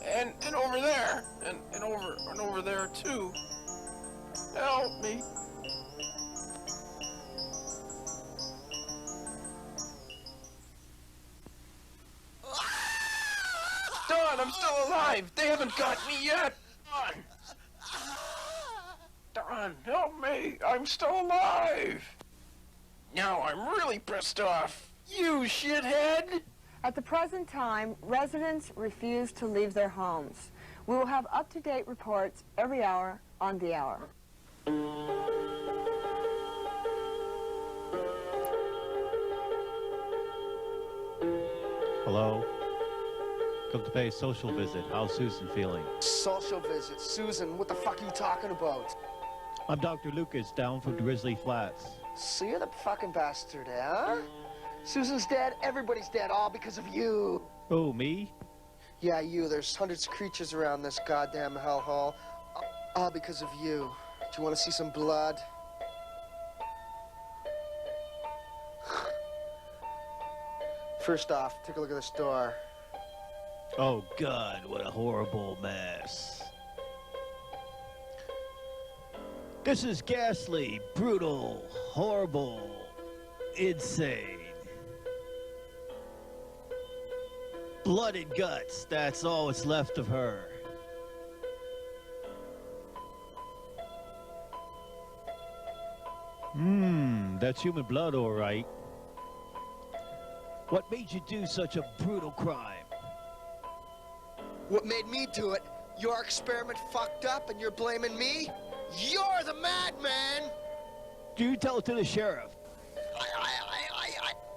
[SPEAKER 12] And over there. And over there too. Help me. Don, I'm still alive. They haven't got me yet. Don, help me. I'm still alive. Now I'm really pissed off. You shithead!
[SPEAKER 7] At the present time, residents refuse to leave their homes. We will have up-to-date reports every hour on the hour.
[SPEAKER 13] Hello? Come to pay a social visit. How's Susan feeling?
[SPEAKER 6] Social visit? Susan, what the fuck are you talking about?
[SPEAKER 13] I'm Dr. Lucas, down from Grizzly Flats.
[SPEAKER 6] So you're the fucking bastard, huh? Susan's dead, everybody's dead, all because of you.
[SPEAKER 13] Oh, me?
[SPEAKER 6] Yeah, you. There's hundreds of creatures around this goddamn hellhole. All because of you. Do you want to see some blood? First off, take a look at this door.
[SPEAKER 13] Oh, God, what a horrible mess. This is ghastly, brutal, horrible, insane. Blood and guts, that's all that's left of her. That's human blood, all right. What made you do such a brutal crime?
[SPEAKER 6] What made me do it? Your experiment fucked up and you're blaming me? You're the madman!
[SPEAKER 13] Do you tell it to the sheriff?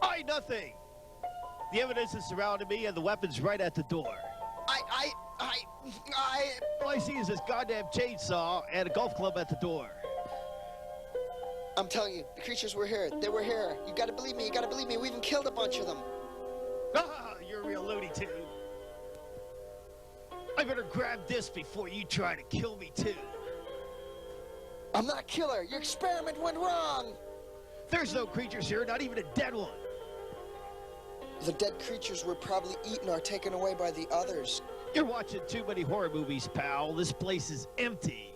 [SPEAKER 13] I nothing! The evidence is surrounding me and the weapon's right at the door. All I see is this goddamn chainsaw and a golf club at the door.
[SPEAKER 6] I'm telling you, the creatures were here. They were here. You gotta believe me, you gotta believe me. We even killed a bunch of them.
[SPEAKER 13] Ah, you're a real Looney Tune. I better grab this before you try to kill me too.
[SPEAKER 6] I'm not a killer. Your experiment went wrong.
[SPEAKER 13] There's no creatures here, not even a dead one.
[SPEAKER 6] The dead creatures were probably eaten or taken away by the others.
[SPEAKER 13] You're watching too many horror movies, pal. This place is empty.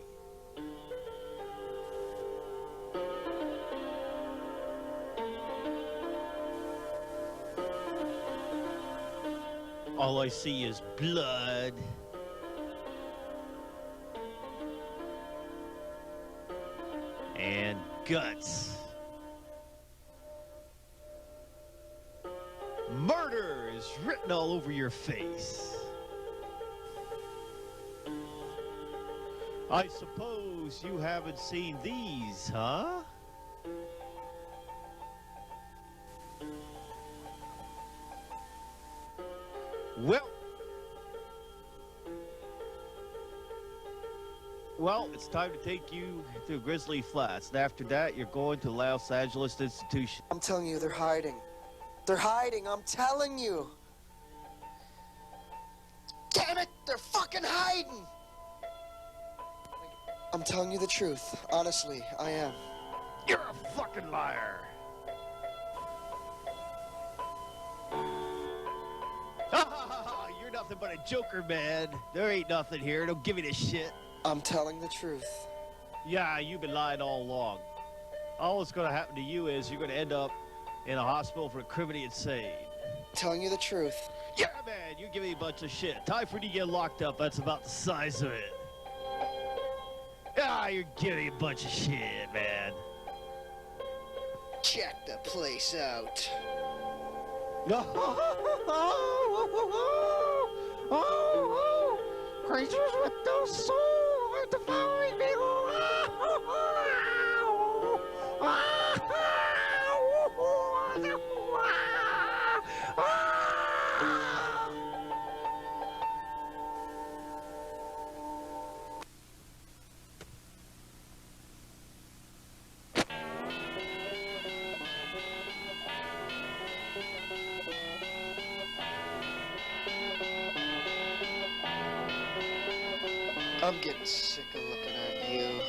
[SPEAKER 13] All I see is blood. And guts. Murder is written all over your face. I suppose you haven't seen these, huh? Well, it's time to take you to Grizzly Flats. And after that, you're going to Los Angeles Institution.
[SPEAKER 6] I'm telling you, they're hiding. They're hiding, I'm telling you. Damn it, they're fucking hiding! I'm telling you the truth. Honestly, I am.
[SPEAKER 13] You're a fucking liar. You're nothing but a joker, man. There ain't nothing here. Don't give me this shit.
[SPEAKER 6] I'm telling the truth.
[SPEAKER 13] Yeah, you've been lying all along. All that's gonna happen to you is you're gonna end up in a hospital for criminally insane.
[SPEAKER 6] Telling you the truth.
[SPEAKER 13] Yeah, man, you're giving me a bunch of shit. Time for you to get locked up. That's about the size of it. Ah, you're giving me a bunch of shit, man.
[SPEAKER 6] Check the place out.
[SPEAKER 12] Creatures with no soul are devouring me.
[SPEAKER 6] I'm getting sick of looking at you.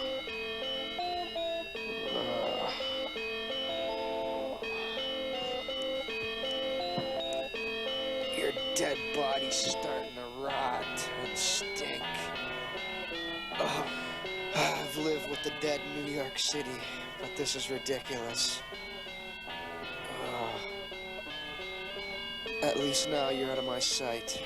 [SPEAKER 6] Your dead body's starting to rot and stink. I've lived with the dead in New York City, but this is ridiculous. At least now you're out of my sight.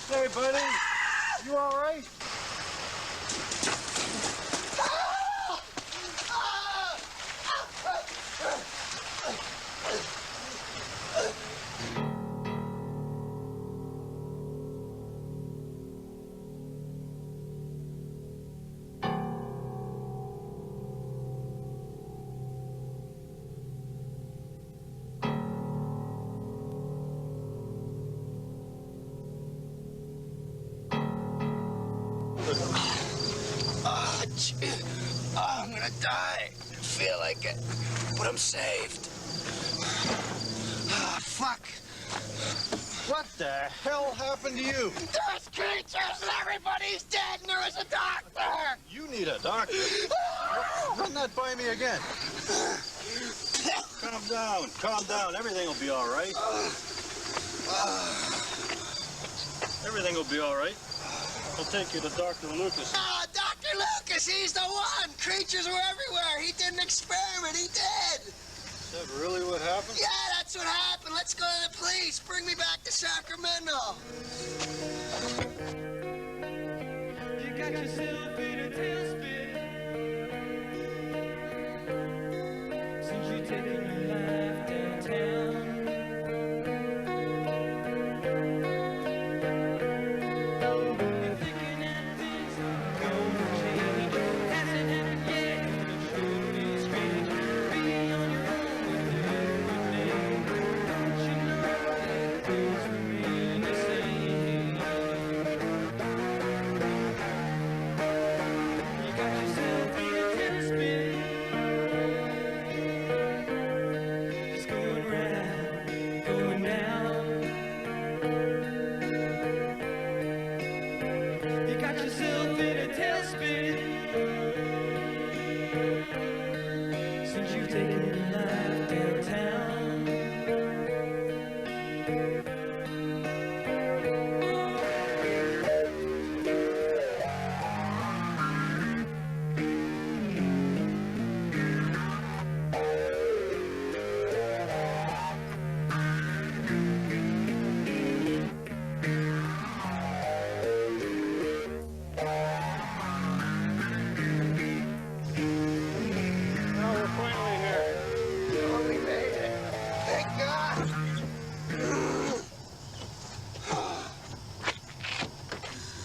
[SPEAKER 9] Hey, buddy. You all right?
[SPEAKER 6] I'm gonna die. I feel like it, but I'm saved. Fuck.
[SPEAKER 9] What the hell happened to you?
[SPEAKER 12] There's creatures and everybody's dead and there is a doctor!
[SPEAKER 9] You need a doctor. Run that by me again. Calm down. Everything will be all right. Everything will be all right. I'll take you to Dr. Lucas.
[SPEAKER 6] Ah, Dr. Lucas, he's the one. Creatures were everywhere. He did an experiment. He did.
[SPEAKER 9] Is that really what happened?
[SPEAKER 6] Yeah, that's what happened. Let's go to the police. Bring me back to Sacramento.
[SPEAKER 12] You got yourself in a tailspin. Since you taken your life downtown.
[SPEAKER 14] got yourself in a tailspin since you've taken a life downtown.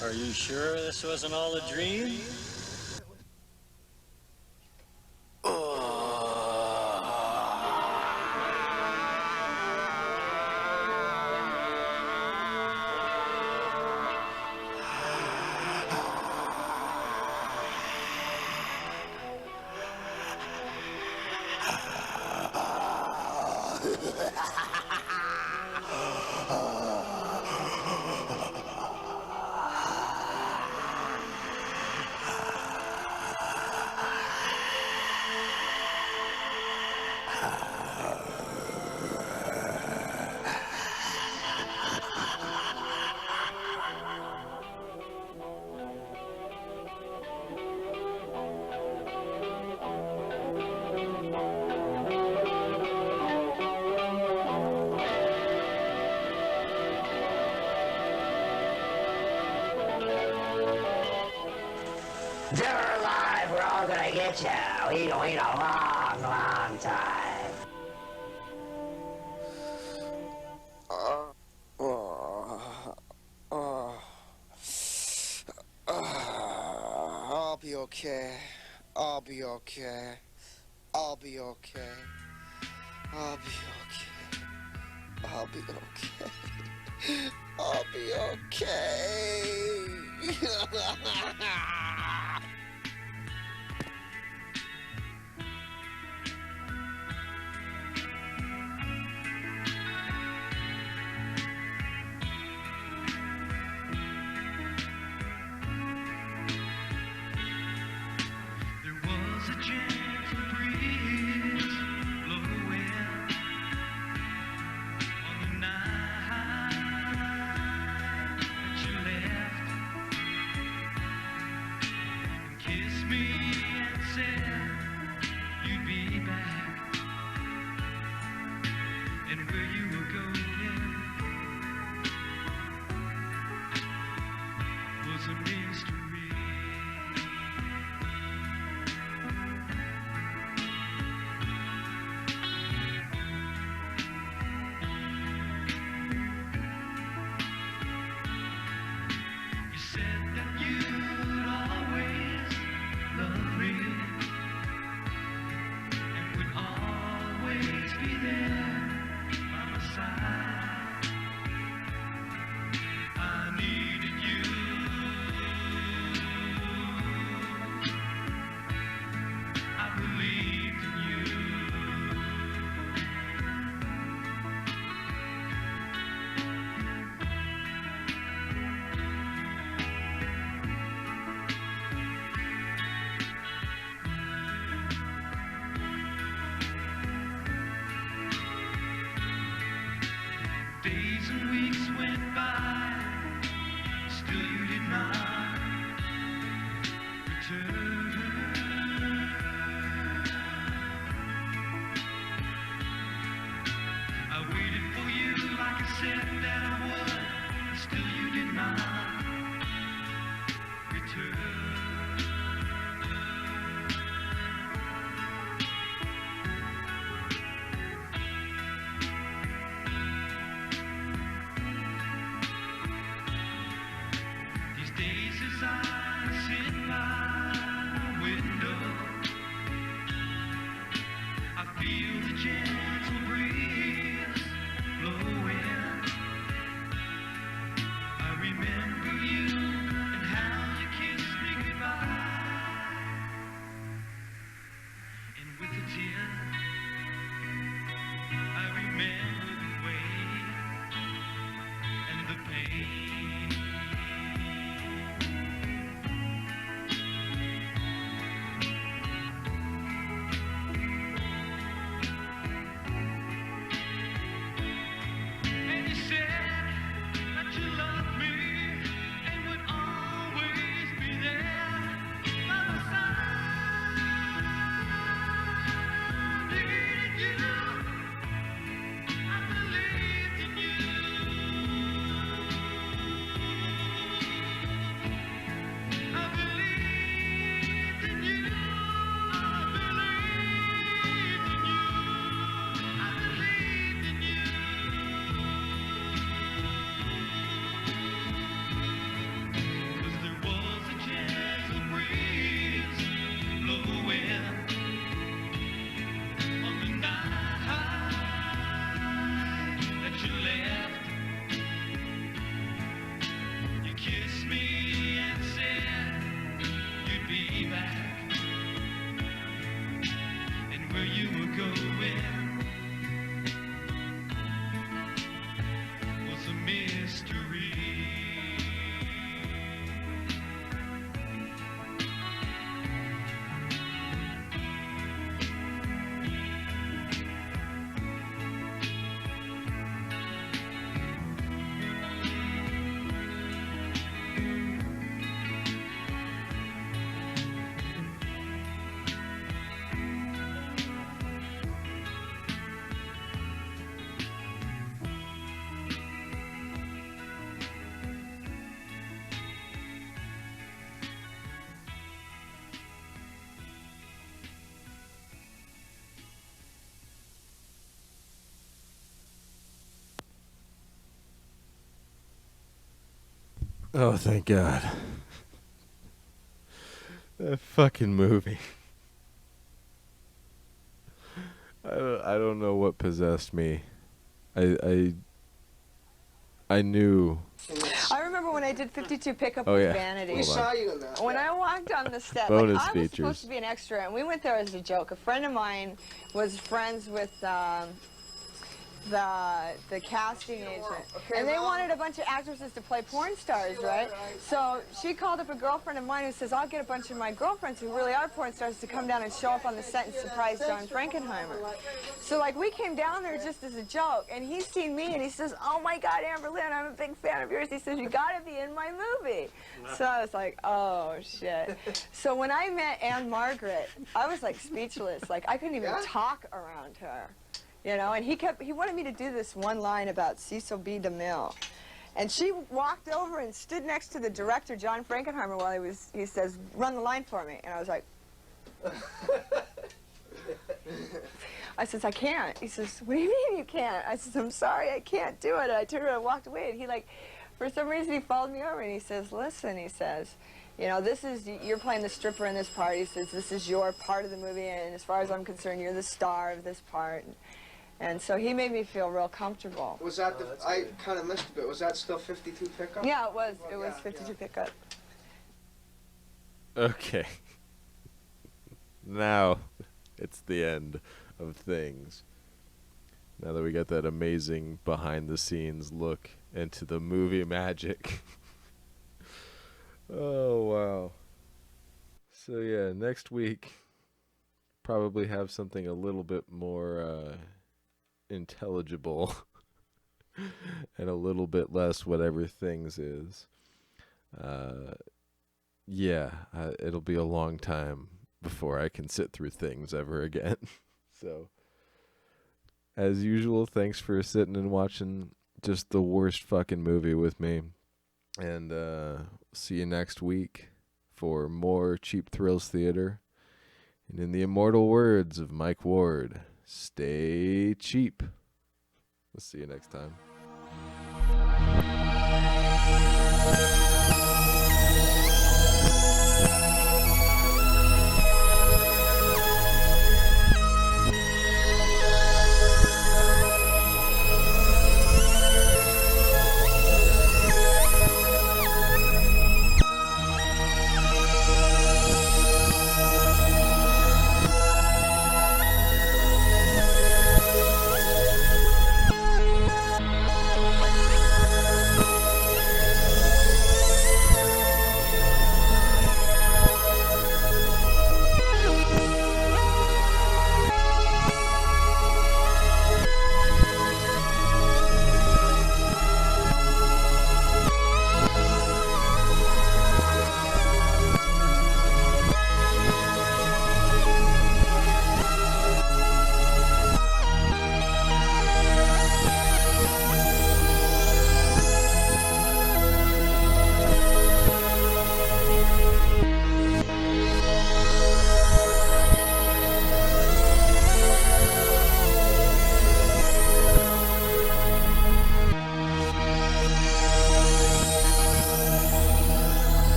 [SPEAKER 15] Are you sure this wasn't all a dream?
[SPEAKER 16] Dead or alive, we're all gonna get you. We gonna wait a long, long time.
[SPEAKER 6] I'll be okay. I'll be okay. I'll be okay. I'll be okay. I'll be okay. I'll be okay.
[SPEAKER 14] There was a gentle breeze blowing on the night that you left.
[SPEAKER 1] Oh, thank God. That fucking movie. I don't know what possessed me. I knew.
[SPEAKER 7] I remember when I did 52 Pickup
[SPEAKER 1] Oh,
[SPEAKER 7] with
[SPEAKER 1] yeah.
[SPEAKER 7] Vanity.
[SPEAKER 1] We saw
[SPEAKER 6] you in that.
[SPEAKER 7] When I walked on the set,
[SPEAKER 1] Bonus
[SPEAKER 7] like, I was supposed
[SPEAKER 1] features.
[SPEAKER 7] to be an extra, and we went there as a joke. A friend of mine was friends with the casting agent, and they wanted a bunch of actresses to play porn stars, right? So she called up a girlfriend of mine who says, I'll get a bunch of my girlfriends who really are porn stars to come down and show up on the set and surprise John Frankenheimer. So like we came down there just as a joke, and he's seen me and he says, oh my God, Amber Lynn, I'm a big fan of yours. He says, you gotta be in my movie. So I was like, oh shit. So when I met Anne Margaret, I was like speechless. Like I couldn't even talk around her. You know, and he wanted me to do this one line about Cecil B. DeMille. And she walked over and stood next to the director, John Frankenheimer, while he says, run the line for me. And I was like, I says, I can't. He says, what do you mean you can't? I says, I'm sorry, I can't do it. And I turned around and walked away, and he like, for some reason he followed me over and he says, listen, he says, you know, you're playing the stripper in this part. He says, this is your part of the movie, and as far as I'm concerned, you're the star of this part. And so he made me feel real comfortable.
[SPEAKER 6] Was that I kind of missed a bit. Was that still 52 Pickup?
[SPEAKER 7] Yeah, it was. It was 52 Pickup.
[SPEAKER 1] Okay. Now it's the end of things. Now that we got that amazing behind-the-scenes look into the movie magic. Oh, wow. So, yeah, next week, probably have something a little bit more intelligible and a little bit less whatever things is. It'll be a long time before I can sit through things ever again. So, as usual, thanks for sitting and watching just the worst fucking movie with me. And see you next week for more Cheap Thrills Theater. And in the immortal words of Mike Ward, stay cheap. We'll see you next time.